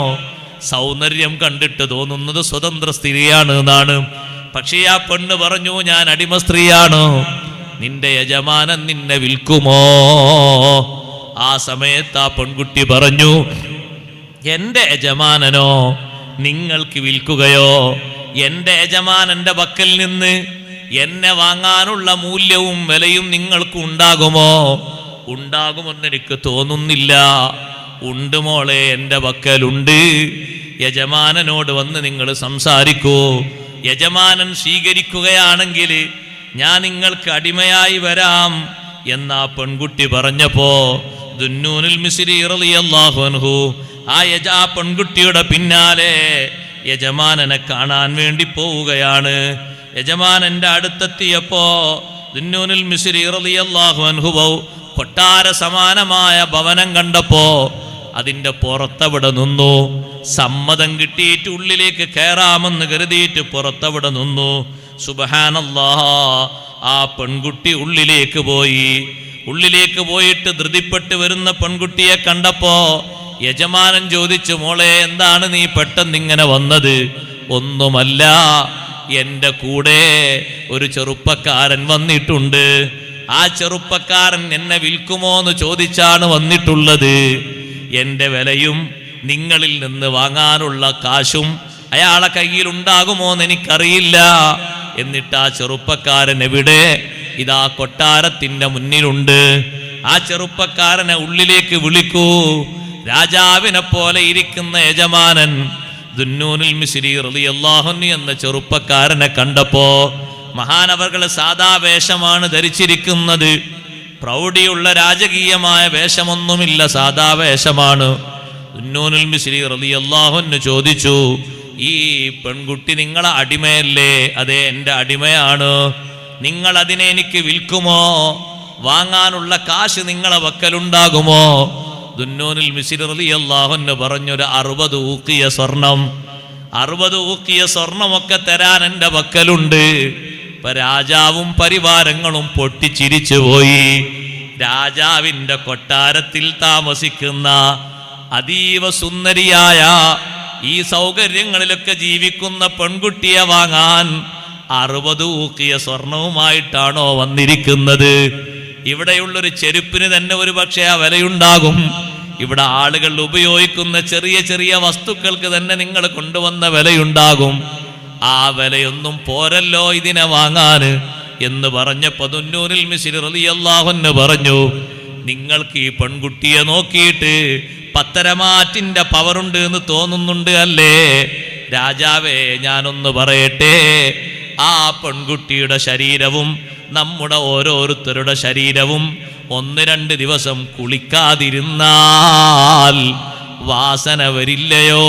സൗന്ദര്യം കണ്ടിട്ട് തോന്നുന്നത് സ്വതന്ത്ര സ്ത്രീയാണ് എന്നാണ്. പക്ഷേ ആ പെണ്ണ് പറഞ്ഞു, ഞാൻ അടിമ സ്ത്രീയാണ്. നിന്റെ യജമാനൻ നിന്നെ വിൽക്കുമോ? ആ സമയത്ത് ആ പെൺകുട്ടി പറഞ്ഞു, എൻ്റെ യജമാനനോ നിങ്ങൾക്ക് വിൽക്കുകയോ? എൻ്റെ യജമാനന്റെ പക്കൽ നിന്ന് എന്നെ വാങ്ങാനുള്ള മൂല്യവും വിലയും നിങ്ങൾക്ക് ഉണ്ടാകുമോ? ഉണ്ടാകുമെന്ന് എനിക്ക് തോന്നുന്നില്ല. ഉണ്ട് മോളെ, എൻ്റെ പക്കലുണ്ട്. യജമാനനോട് വന്ന് നിങ്ങൾ സംസാരിക്കൂ. യജമാനൻ സ്വീകരിക്കുകയാണെങ്കിൽ ഞാൻ നിങ്ങൾക്ക് അടിമയായി വരാം എന്നാ പെൺകുട്ടി പറഞ്ഞപ്പോ ദുന്നൂനുൽ മിസ്രി റളിയല്ലാഹു അൻഹു ആ പെൺകുട്ടിയുടെ പിന്നാലെ യജമാനനെ കാണാൻ വേണ്ടി പോവുകയാണ്. യജമാനന്റെ അടുത്തെത്തിയപ്പോ ദുന്നൂനുൽ മിസ്രി റളിയല്ലാഹു അൻഹു കൊട്ടാര സമാനമായ ഭവനം കണ്ടപ്പോ അതിൻ്റെ പുറത്തവിടെ നിന്നു. സമ്മതം കിട്ടിയിട്ട് ഉള്ളിലേക്ക് കയറാമെന്ന് കരുതിയിട്ട് പുറത്തവിടെ നിന്നു. സുബ്ഹാനല്ലാഹ്, ആ പെൺകുട്ടി ഉള്ളിലേക്ക് പോയി. ഉള്ളിലേക്ക് പോയിട്ട് ധൃതിപ്പെട്ട് വരുന്ന പെൺകുട്ടിയെ കണ്ടപ്പോ യജമാനൻ ചോദിച്ചു, മോളെ എന്താണ് നീ പെട്ടെന്നിങ്ങനെ വന്നത്? ഒന്നുമല്ല, എൻ്റെ കൂടെ ഒരു ചെറുപ്പക്കാരൻ വന്നിട്ടുണ്ട്. ആ ചെറുപ്പക്കാരൻ എന്നെ വിൽക്കുമോ എന്ന് ചോദിച്ചാണ് വന്നിട്ടുള്ളത്. എൻ്റെ വിലയും നിങ്ങളിൽ നിന്ന് വാങ്ങാനുള്ള കാശും അയാളെ കയ്യിൽ ഉണ്ടാകുമോ എന്ന് എനിക്കറിയില്ല. എന്നിട്ട് ആ ചെറുപ്പക്കാരൻ എവിടെ? ഇതാ കൊട്ടാരത്തിൻ്റെ മുന്നിലുണ്ട്. ആ ചെറുപ്പക്കാരനെ ഉള്ളിലേക്ക് വിളിക്കൂ. രാജാവിനെ പോലെ ഇരിക്കുന്ന യജമാനൻ ദുന്നൂനുൽ മിസ്രി റളിയല്ലാഹു അൻഹു എന്ന ചെറുപ്പക്കാരനെ കണ്ടപ്പോ, മഹാനവർകൾ സാദാ വേഷമാണ് ധരിച്ചിരിക്കുന്നത്. പ്രൗഢിയുള്ള രാജകീയമായ വേഷമൊന്നുമില്ല, സാദാ വേഷമാണ്. ദുന്നൂനുൽ മിസ്രി റളിയല്ലാഹു അൻഹു ചോദിച്ചു, ഈ പെൺകുട്ടി നിങ്ങളെ അടിമയല്ലേ? അതെ, എൻ്റെ അടിമയാണ്. നിങ്ങൾ അതിനെ എനിക്ക് വിൽക്കുമോ? വാങ്ങാനുള്ള കാശ് നിങ്ങളെ വക്കലുണ്ടാകുമോ? ദുന്നൂനുൽ മിസ്രി റളിയല്ലാഹു അൻഹു പറഞ്ഞൊരു 60 ഊക്കിയ സ്വർണം, 60 ഊക്കിയ സ്വർണമൊക്കെ തരാൻ എൻ്റെ വക്കലുണ്ട്. ഇപ്പൊ രാജാവും പരിവാരങ്ങളും പൊട്ടിച്ചിരിച്ചു പോയി. രാജാവിൻ്റെ കൊട്ടാരത്തിൽ താമസിക്കുന്ന അതീവ സുന്ദരിയായ ഈ സൗകര്യങ്ങളിലൊക്കെ ജീവിക്കുന്ന പെൺകുട്ടിയെ വാങ്ങാൻ 60 ഊക്കിയ സ്വർണവുമായിട്ടാണോ വന്നിരിക്കുന്നത്? ഇവിടെയുള്ളൊരു ചെരുപ്പിന് തന്നെ ഒരു പക്ഷേ ആ വിലയുണ്ടാകും. ഇവിടെ ആളുകൾ ഉപയോഗിക്കുന്ന ചെറിയ ചെറിയ വസ്തുക്കൾക്ക് തന്നെ നിങ്ങൾ കൊണ്ടുവന്ന വിലയുണ്ടാകും. ആ വിലയൊന്നും പോരല്ലോ ഇതിനെ വാങ്ങാന് എന്ന് പറഞ്ഞപ്പോൾ ദുന്നൂനുൽ മിസ്രി റളിയല്ലാഹു അൻഹു പറഞ്ഞു, നിങ്ങൾക്ക് ഈ പെൺകുട്ടിയെ നോക്കിയിട്ട് പത്തരമാറ്റിന്റെ പവറുണ്ട് എന്ന് തോന്നുന്നുണ്ട് അല്ലേ? രാജാവേ, ഞാനൊന്ന് പറയട്ടെ, ആ പെൺകുട്ടിയുടെ ശരീരവും നമ്മുടെ ഓരോരുത്തരുടെ ശരീരവും 1-2 ദിവസം കുളിക്കാതിരുന്നാൽ വാസന വരില്ലയോ?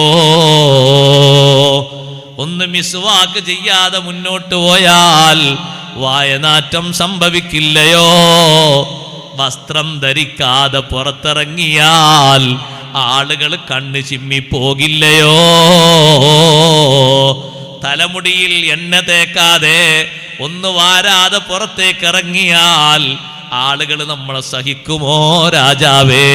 ഒന്ന് മിസ്വാക്ക് ചെയ്യാതെ മുന്നോട്ട് പോയാൽ വായനാറ്റം സംഭവിക്കില്ലയോ? വസ്ത്രം ധരിക്കാതെ പുറത്തിറങ്ങിയാൽ ആളുകൾ കണ്ണ് ചിമ്മിപ്പോകില്ലയോ? തലമുടിയിൽ എണ്ണ തേക്കാതെ ഒന്ന് വാരാതെ പുറത്തേക്ക് ഇറങ്ങിയാൽ ആളുകൾ നമ്മളെ സഹിക്കുമോ? രാജാവേ,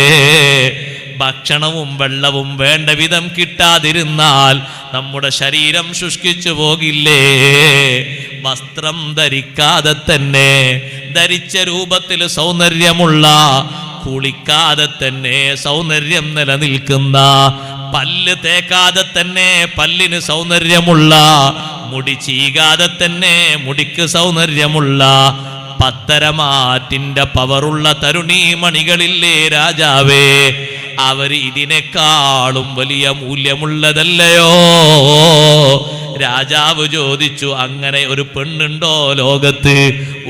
ഭക്ഷണവും വെള്ളവും വേണ്ട വിധം കിട്ടാതിരുന്നാൽ നമ്മുടെ ശരീരം ശുഷ്കിച്ചു പോകില്ലേ? വസ്ത്രം ധരിക്കാതെ തന്നെ ധരിച്ച രൂപത്തിൽ സൗന്ദര്യമുള്ള കുളിക്കാതെ തന്നെ സൗന്ദര്യം നിലനിൽക്കുന്ന, പല്ല് തേക്കാതെ തന്നെ പല്ലിന് സൗന്ദര്യമുള്ള, മുടി ചീകാതെ തന്നെ മുടിക്ക് സൗന്ദര്യമുള്ള, പത്തരമാറ്റിന്റെ പവറുള്ള തരുണീമണികളില്ലേ രാജാവേ, അവർ ഇതിനേക്കാളും വലിയ മൂല്യമുള്ളതല്ലയോ? രാജാവ് ചോദിച്ചു, അങ്ങനെ ഒരു പെണ്ണുണ്ടോ ലോകത്ത്?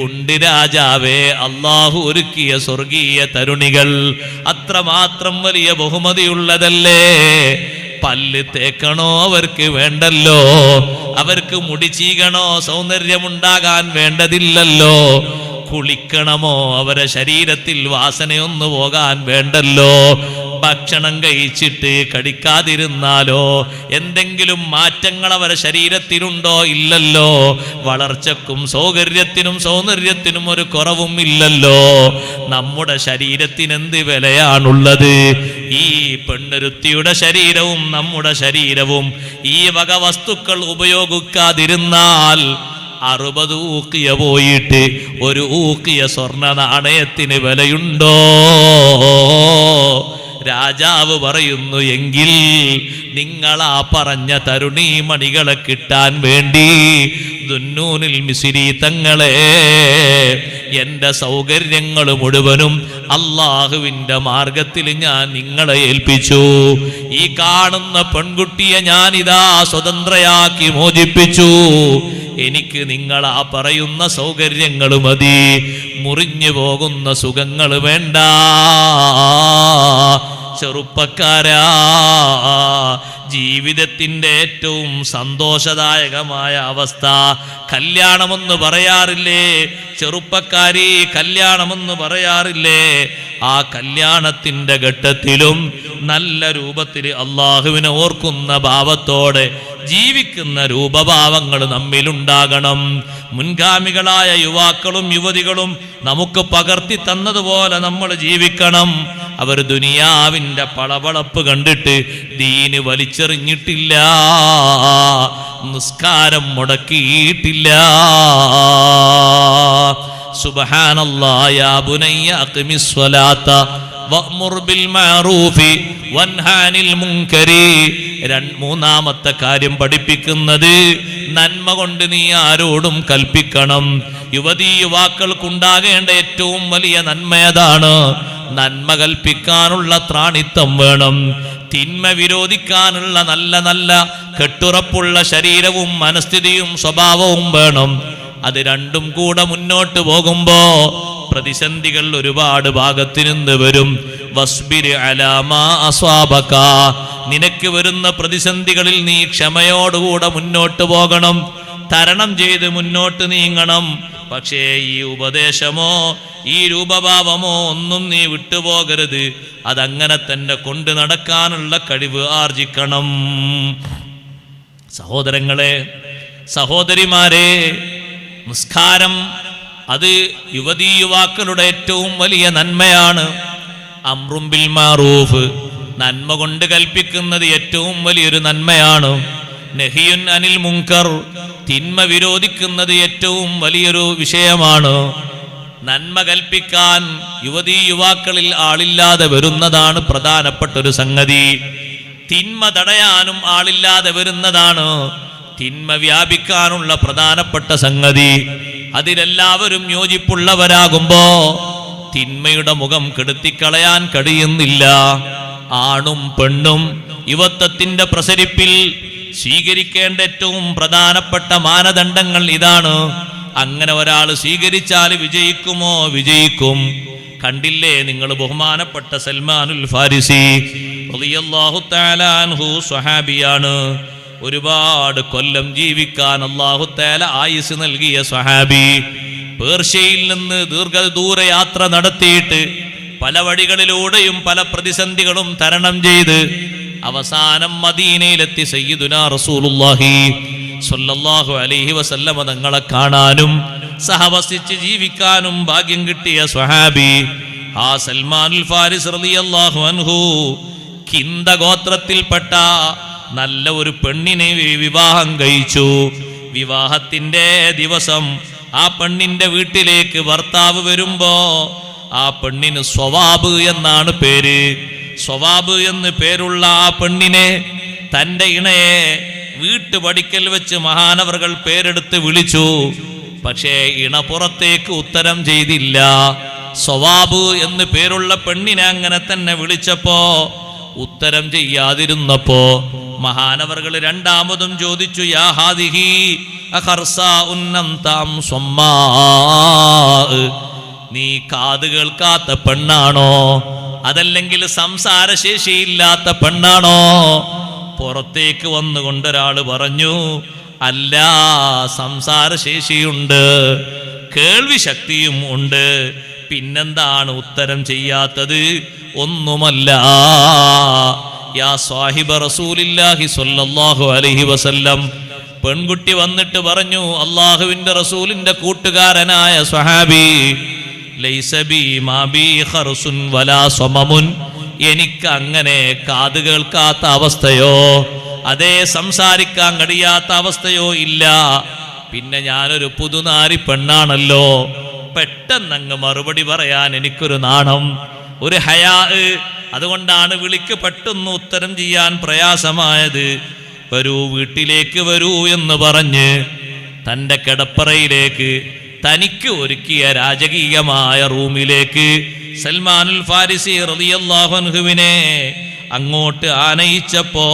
ഉണ്ട് രാജാവേ, അള്ളാഹു ഒരുക്കിയ സ്വർഗീയ തരുണികൾ അത്രമാത്രം വലിയ ബഹുമതിയുള്ളതല്ലേ. പല്ല് തേക്കണോ അവർക്ക് വേണ്ടല്ലോ, അവർക്ക് മുടി ചീകണോ സൗന്ദര്യമുണ്ടാകാൻ വേണ്ടതില്ലല്ലോ, കുളിക്കണമോ അവരെ ശരീരത്തിൽ വാസനയൊന്നു പോകാൻ വേണ്ടല്ലോ, ഭക്ഷണം കഴിച്ചിട്ട് കടിക്കാതിരുന്നാലോ എന്തെങ്കിലും മാറ്റങ്ങൾ അവരെ ശരീരത്തിലുണ്ടോ? ഇല്ലല്ലോ. വളർച്ചക്കും സൗകര്യത്തിനും സൗന്ദര്യത്തിനും ഒരു കുറവും ഇല്ലല്ലോ. നമ്മുടെ ശരീരത്തിന് എന്ത് വിലയാണുള്ളത്? ഈ പെണ്ണൊരുത്തിയുടെ ശരീരവും നമ്മുടെ ശരീരവും ഈ വക വസ്തുക്കൾ ഉപയോഗിക്കാതിരുന്നാൽ 60 ഊക്കിയ പോയിട്ട് ഒരു ഊക്കിയ സ്വർണ്ണ നാണയത്തിന് വിലയുണ്ടോ? രാജാവ് പറയുന്നു, എങ്കിൽ നിങ്ങളാ പറഞ്ഞ തരുണീമണികളെ കിട്ടാൻ വേണ്ടി ദുന്നൂനിൽ മിസ്രി തങ്ങളെ എൻ്റെ സൗകര്യങ്ങൾ മുഴുവനും അള്ളാഹുവിൻ്റെ മാർഗത്തിൽ ഞാൻ നിങ്ങളെ ഏൽപ്പിച്ചു. ഈ കാണുന്ന പെൺകുട്ടിയെ ഞാനിതാ സ്വതന്ത്രയാക്കി മോചിപ്പിച്ചു. എനിക്ക് നിങ്ങൾ ആ പറയുന്ന സൗകര്യങ്ങൾ മതി, മുറിഞ്ഞു പോകുന്ന സുഖങ്ങൾ വേണ്ട. ചെറുപ്പക്കാരാ, ജീവിതത്തിൻ്റെ ഏറ്റവും സന്തോഷദായകമായ അവസ്ഥ കല്യാണമെന്ന് പറയാറില്ലേ? ചെറുപ്പക്കാരി, കല്യാണമെന്ന് പറയാറില്ലേ? ആ കല്യാണത്തിൻ്റെ ഘട്ടത്തിലും നല്ല രൂപത്തിൽ അള്ളാഹുവിനെ ഓർക്കുന്ന ഭാവത്തോടെ ജീവിക്കുന്ന രൂപഭാവങ്ങൾ നമ്മിലുണ്ടാകണം. മുൻഗാമികളായ യുവാക്കളും യുവതികളും നമുക്ക് പകർത്തി തന്നതുപോലെ നമ്മൾ ജീവിക്കണം. അവർ ദുനിയാവിൻ്റെ പളപളപ്പ് കണ്ടിട്ട് ദീന് വലിച്ചെറിഞ്ഞിട്ടില്ല, നിസ്കാരം മുടക്കിയിട്ടില്ല. സുബ്ഹാനല്ലാഹ്, യാ ബുനയ്യ അഖിമിസ് സ്വലാത്ത വഅ്മുർ ബിൽ മഅറൂഫി വൻഹാനിൽ മുൻകരി. മൂന്നാമത്തെ കാര്യം പഠിപ്പിക്കുന്നത്, നന്മ കൊണ്ട് നീ ആരോടും കൽപ്പിക്കണം. യുവതീ യുവാക്കൾക്കുണ്ടാകേണ്ട ഏറ്റവും വലിയ നന്മയതാണ്. നന്മ കൽപ്പിക്കാനുള്ള ത്രാണിത്വം വേണം. തിന്മ വിരോധിക്കാനുള്ള നല്ല നല്ല കെട്ടുറപ്പുള്ള ശരീരവും മനസ്ഥിതിയും സ്വഭാവവും വേണം. അത് രണ്ടും കൂടെ മുന്നോട്ട് പോകുമ്പോ പ്രതിസന്ധികൾ ഒരുപാട് ഭാഗത്തു നിന്ന് വരും. വസ്ബിർ അലാ മാ അസ്വാബക, നിനക്ക് വരുന്ന പ്രതിസന്ധികളിൽ നീ ക്ഷമയോടുകൂടെ മുന്നോട്ട് പോകണം, തരണം ചെയ്ത് മുന്നോട്ട് നീങ്ങണം. പക്ഷേ ഈ ഉപദേശമോ ഈ രൂപഭാവമോ ഒന്നും നീ വിട്ടുപോകരുത്. അതങ്ങനെ തന്നെ കൊണ്ടു നടക്കാനുള്ള കഴിവ് ആർജിക്കണം. സഹോദരങ്ങളെ, സഹോദരിമാരെ, നിസ്കാരം അത് യുവതീ യുവാക്കളുടെ ഏറ്റവും വലിയ നന്മയാണ്. അംറും ബിൽ മഅറൂഫ്, നന്മ കൊണ്ട് കൽപ്പിക്കുന്നത് ഏറ്റവും വലിയൊരു നന്മയാണ്. നഹിയുൻ അനിൽ മുൻകർ, തിന്മ വിരോധിക്കുന്നത് ഏറ്റവും വലിയൊരു വിഷയമാണ്. നന്മ കൽപ്പിക്കാൻ യുവതീ യുവാക്കളിൽ ആളില്ലാതെ വരുന്നതാണ് പ്രധാനപ്പെട്ടൊരു സംഗതി. തിന്മ തടയാനും ആളില്ലാതെ വരുന്നതാണ് തിന്മ വ്യാപിക്കാനുള്ള പ്രധാനപ്പെട്ട സംഗതി. അതിലെല്ലാവരും യോജിപ്പുള്ളവരാകുമ്പോ തിന്മയുടെ മുഖം കെടുത്തിക്കളയാൻ കഴിയുന്നില്ല. ആണും പെണ്ണും യുവത്വത്തിന്റെ പ്രസരിപ്പിൽ സ്വീകരിക്കേണ്ട ഏറ്റവും പ്രധാനപ്പെട്ട മാനദണ്ഡങ്ങൾ ഇതാണ്. അങ്ങനെ ഒരാൾ സ്വീകരിച്ചാൽ വിജയിക്കുമോ? വിജയിക്കും. കണ്ടില്ലേ നിങ്ങൾ, ബഹുമാനപ്പെട്ട സൽമാനുൽ ഫാരിസി റളിയല്ലാഹു തആല അൻഹു സ്വഹാബിയാണ്. ഒരുപാട് കൊല്ലം ജീവിക്കാൻ അല്ലാഹു തആല ആയുസ് നൽകിയ സ്വഹാബി. പേർഷ്യയിൽ നിന്ന് ദീർഘദൂര യാത്ര നടത്തിയിട്ട് പല വഴികളിലൂടെയും പല പ്രതിസന്ധികളും തരണം ചെയ്ത് അവസാനം മദീനയിലെത്തി സയ്യിദുനാ റസൂലുള്ളാഹി സ്വല്ലല്ലാഹു അലൈഹി വസല്ലമ തങ്ങളെ കാണാനും സഹവസിച്ച് ജീവിക്കാനും ഭാഗ്യം കിട്ടിയ സ്വഹാബി ആ സൽമാനുൽ ഫാരിസ് റളിയല്ലാഹു അൻഹു കിന്ദ ഗോത്രത്തിൽപ്പെട്ട നല്ല ഒരു പെണ്ണിനെ വിവാഹം കഴിച്ചു. വിവാഹത്തിന്റെ ദിവസം ആ പെണ്ണിന്റെ വീട്ടിലേക്ക് ഭർത്താവ് വരുമ്പോ ആ പെണ്ണിന് സ്വവാബ് എന്നാണ് പേര്. സ്വവാബ് എന്ന് പേരുള്ള ആ പെണ്ണിനെ തൻ്റെ ഇണയെ വീട്ടുപടിക്കൽ വെച്ച് മഹാനവറുകൾ പേരെടുത്ത് വിളിച്ചു. പക്ഷേ ഇണ പുറത്തേക്ക് ഉത്തരം ചെയ്തില്ല. സ്വവാബ് എന്ന് പേരുള്ള പെണ്ണിനെ അങ്ങനെ തന്നെ വിളിച്ചപ്പോ ഉത്തരം ചെയ്യാതിരുന്നപ്പോ മഹാനവറുകൾ രണ്ടാമതും ചോദിച്ചു, യാ ഹാദിഹി അഖർസാഉൻ അംതം സ്വമ്മാ, നീ കാത് കേൾക്കാത്ത പെണ്ണാണോ അതല്ലെങ്കിൽ സംസാരശേഷിയില്ലാത്ത പെണ്ണാണോ? പുറത്തേക്ക് വന്നുകൊണ്ടൊരാൾ പറഞ്ഞു, അല്ല, സംസാരശേഷിയുണ്ട്, കേൾവി ശക്തിയും ഉണ്ട്, പിന്നെന്താണ് ഉത്തരം ചെയ്യാത്തത്? ഒന്നുമല്ല. യാ സാഹിബ റസൂലില്ലാഹി സ്വല്ലല്ലാഹു അലൈഹി വസല്ലം, പെൺകുട്ടി വന്നിട്ട് പറഞ്ഞു, അള്ളാഹുവിന്റെ റസൂലിന്റെ കൂട്ടുകാരനായ സ്വഹാബി, ലൈസ ബി മാ ബി ഖർസുൻ വലാ സമമുൻ, എനിക്ക് അങ്ങനെ കാത് കേൾക്കാത്ത അവസ്ഥയോ അതേ സംസാരിക്കാൻ കഴിയാത്ത അവസ്ഥയോ ഇല്ല. പിന്നെ ഞാനൊരു പുതുനാരി പെണ്ണാണല്ലോ. പെട്ടെന്നങ്ങ് മറുപടി പറയാൻ എനിക്കൊരു നാണം, ഒരു ഹയാ. അതുകൊണ്ടാണ് വിളിക്ക് പെട്ടെന്ന് ഉത്തരം ചെയ്യാൻ പ്രയാസമായത്. വരൂ, വീട്ടിലേക്ക് വരൂ എന്ന് പറഞ്ഞ് തൻ്റെ കിടപ്പറയിലേക്ക്, തനിക്ക് ഒരുക്കിയ രാജകീയമായ റൂമിലേക്ക് സൽമാനുൽ ഫാരിസി റളിയല്ലാഹു അൻഹുവിനെ അങ്ങോട്ട് ആനയിച്ചപ്പോ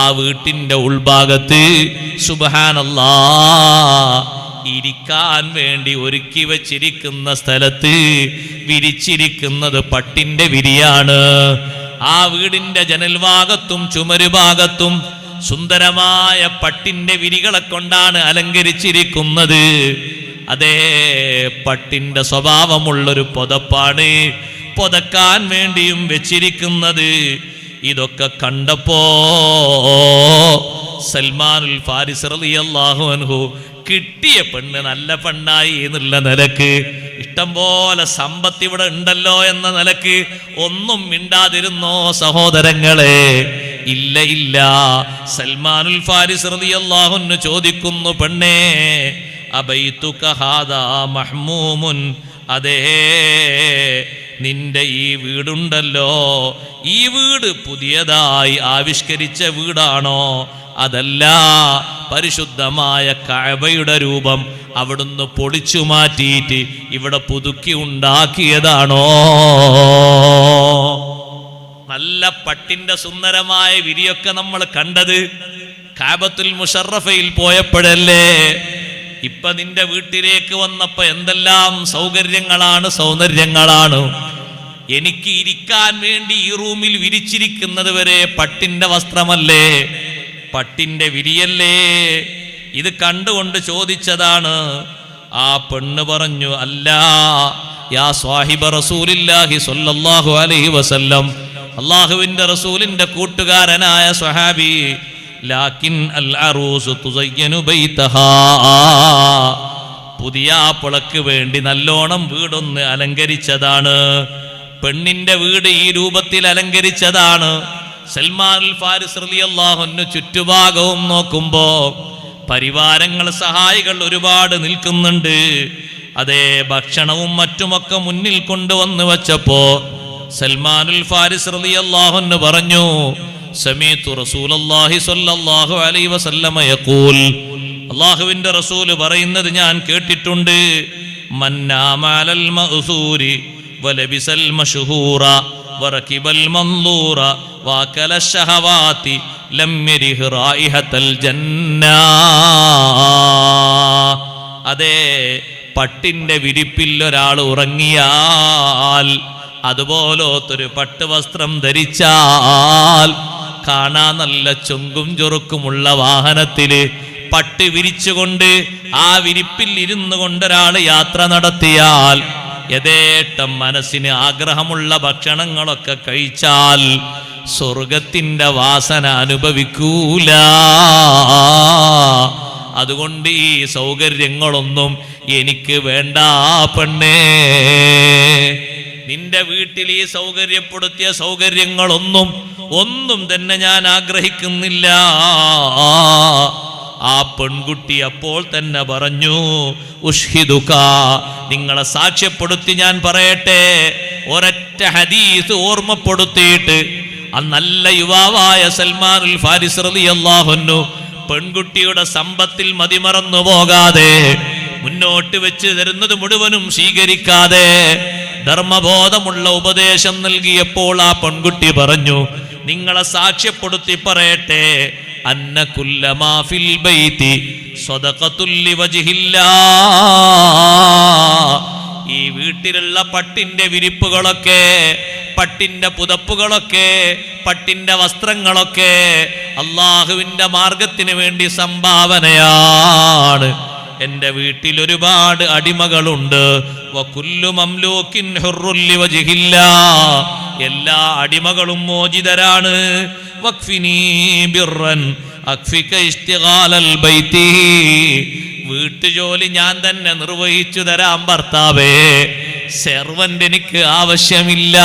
ആ വീട്ടിന്റെ ഉൾഭാഗത്ത് സുബ്ഹാനല്ലാഹ് ഇരിക്കാൻ വേണ്ടി ഒരുക്കി വച്ചിരിക്കുന്ന സ്ഥലത്ത് വിരിച്ചിരിക്കുന്നത് പട്ടിന്റെ വിരിയാണ്. ആ വീടിന്റെ ജനൽഭാഗത്തും ചുമരുഭാഗത്തും സുന്ദരമായ പട്ടിന്റെ വിരികളെ കൊണ്ടാണ് അലങ്കരിച്ചിരിക്കുന്നത്. അതേ പട്ടിന്റെ സ്വഭാവമുള്ളൊരു പുതപ്പാണ് പുതക്കാൻ വേണ്ടിയും വെച്ചിരിക്കുന്നത്. ഇതൊക്കെ കണ്ടപ്പോ സൽമാനുൽ ഫാരിസി റളിയല്ലാഹു അൻഹു കിട്ടിയ പെണ്ണ് നല്ല പെണ്ണായി എന്നുള്ള നിലക്ക്, ഇഷ്ടം പോലെ സമ്പത്ത് ഇവിടെ ഉണ്ടല്ലോ എന്ന നിലക്ക് ഒന്നും മിണ്ടാതിരുന്നോ സഹോദരങ്ങളെ? ഇല്ല ഇല്ല. സൽമാനുൽ ഫാരിസി റളിയല്ലാഹു അൻഹു ചോദിക്കുന്നു, പെണ്ണേ, അബൈതുക ഹാദാ മഹ്മൂമുൻ, അതേ നിന്റെ ഈ വീടുണ്ടല്ലോ, ഈ വീട് പുതിയതായി ആവിഷ്കരിച്ച വീടാണോ? അതല്ല, പരിശുദ്ധമായ കഅബയുടെ രൂപം അവിടുന്ന് പൊളിച്ചു മാറ്റിയിട്ട് ഇവിടെ പുതുക്കി ഉണ്ടാക്കിയതാണോ? നല്ല പട്ടിന്റെ സുന്ദരമായ വിരിയൊക്കെ നമ്മൾ കണ്ടത് കഅബത്തുൽ മുശറഫയിൽ പോയപ്പോഴല്ലേ? ഇപ്പൊ നിന്റെ വീട്ടിലേക്ക് വന്നപ്പോ എന്തെല്ലാം സൗകര്യങ്ങളാണ്, സൗന്ദര്യങ്ങളാണ്. എനിക്ക് ഇരിക്കാൻ വേണ്ടി ഈ റൂമിൽ വിരിച്ചിരിക്കുന്നത് വരെ പട്ടിന്റെ വസ്ത്രമല്ലേ, പട്ടിന്റെ വിരിയല്ലേ? ഇത് കണ്ടുകൊണ്ട് ചോദിച്ചതാണ്. ആ പെണ്ണ് പറഞ്ഞു, അല്ല യാ സ്വാഹിബ റസൂലില്ലാഹി സ്വല്ലല്ലാഹു അലൈഹി വസല്ലം, അല്ലാഹുവിന്റെ റസൂലിന്റെ കൂട്ടുകാരനായ സ്വഹാബി, ലാകിൻ അൽ അറൂസു തുസയ്യനു ബൈതഹാ, പുതിയാപ്പിളക്ക് വേണ്ടി നല്ലോണം വീടൊന്ന് അലങ്കരിച്ചതാണ്. പെണ്ണിന്റെ വീട് ഈ രൂപത്തിൽ അലങ്കരിച്ചതാണ്. സൽമാനുൽ ഫാരിസി റളിയല്ലാഹു അൻഹു ചുറ്റുഭാഗവും നോക്കുമ്പോ പരിവാരങ്ങൾ, സഹായികൾ ഒരുപാട് നിൽക്കുന്നുണ്ട്. അതേ ഭക്ഷണവും മറ്റുമൊക്കെ മുന്നിൽ കൊണ്ടുവന്ന് വച്ചപ്പോ സൽമാനുൽ ഫാരിസി റളിയല്ലാഹു അൻഹു പറഞ്ഞു, സമീഅതു റസൂലുള്ളാഹി സ്വല്ലല്ലാഹു അലൈഹി വസല്ലമ യഖൂൽ, അല്ലാഹുവിന്റെ റസൂല് പറയുന്നത് ഞാൻ കേട്ടിട്ടുണ്ട്, മന്നാമ അലൽ മഅ്സൂരി വലബിസൽ മശ്ഹൂറ വറകിബൽ മൻദൂറ വഅകല ശഹവാതി ലം യരിഹ് റായിഹത്തൽ ജന്ന. അതേ പട്ടിന്റെ വിരിപ്പിൽ ഒരാൾ ഉറങ്ങിയാൽ, അതുപോലത്തൊരു പട്ടുവസ്ത്രം ധരിച്ചാൽ, കാണാൻ നല്ല ചൊങ്കും ചൊറുക്കുമുള്ള വാഹനത്തില് പട്ട് വിരിച്ചുകൊണ്ട് ആ വിരിപ്പിൽ ഇരുന്നു കൊണ്ടൊരാൾ യാത്ര നടത്തിയാൽ, യഥേട്ടം മനസ്സിന് ആഗ്രഹമുള്ള ഭക്ഷണങ്ങളൊക്കെ കഴിച്ചാൽ സ്വർഗത്തിന്റെ വാസന അനുഭവിക്കൂല. അതുകൊണ്ട് ഈ സൗകര്യങ്ങളൊന്നും എനിക്ക് വേണ്ട പെണ്ണേ. നിന്റെ വീട്ടിൽ ഈ സൗകര്യപ്പെടുത്തിയ സൗകര്യങ്ങളൊന്നും തന്നെ ഞാൻ ആഗ്രഹിക്കുന്നില്ല. ആ പെൺകുട്ടി അപ്പോൾ തന്നെ പറഞ്ഞു, ഉഷ്ഹിദുക, നിങ്ങളെ സാക്ഷ്യപ്പെടുത്തി ഞാൻ പറയട്ടെ. ഒരൊറ്റ ഹദീസ് ഓർമ്മപ്പെടുത്തിയിട്ട് ആ നല്ല യുവാവായ സൽമാനുൽ ഫാരിസ് റളിയല്ലാഹു അൻഹു പെൺകുട്ടിയുടെ സമ്പത്തിൽ മതിമറന്നു പോകാതെ, മുന്നോട്ട് വെച്ച് തരുന്നത് മുഴുവനും സ്വീകരിക്കാതെ ധർമ്മബോധമുള്ള ഉപദേശം നൽകിയപ്പോൾ ആ പെൺകുട്ടി പറഞ്ഞു, നിങ്ങളെ സാക്ഷ്യപ്പെടുത്തി പറയട്ടെ, അന്ന കുല്ലമാ ഫിൽ ബൈതി സദഖത്തുൽ ലിവജ്ഹില്ലാഹ്, ഈ വീട്ടിലുള്ള പട്ടിന്റെ വിരിപ്പുകളൊക്കെ, പട്ടിന്റെ പുതപ്പുകളൊക്കെ, പട്ടിന്റെ വസ്ത്രങ്ങളൊക്കെ അള്ളാഹുവിന്റെ മാർഗത്തിന് വേണ്ടി സംഭാവനയാണ്. എൻ്റെ വീട്ടിൽ ഒരുപാട് അടിമകളുണ്ട്. വകുല്ലു മംലൂകിൻ ഹുർറുൻ ലിവജ്ഹില്ലാഹ്, എല്ലാ അടിമകളും മോചിതരാണ്. വഖ്ഫിനീ ബിർറൻ അഖ്ഫിക ഇസ്തിഗാലൽ ബൈതി, വീട്ടുജോലി ഞാൻ തന്നെ നിർവഹിച്ചു തരാം ഭർത്താവേ, സെർവന്റ് എനിക്ക് ആവശ്യമില്ല.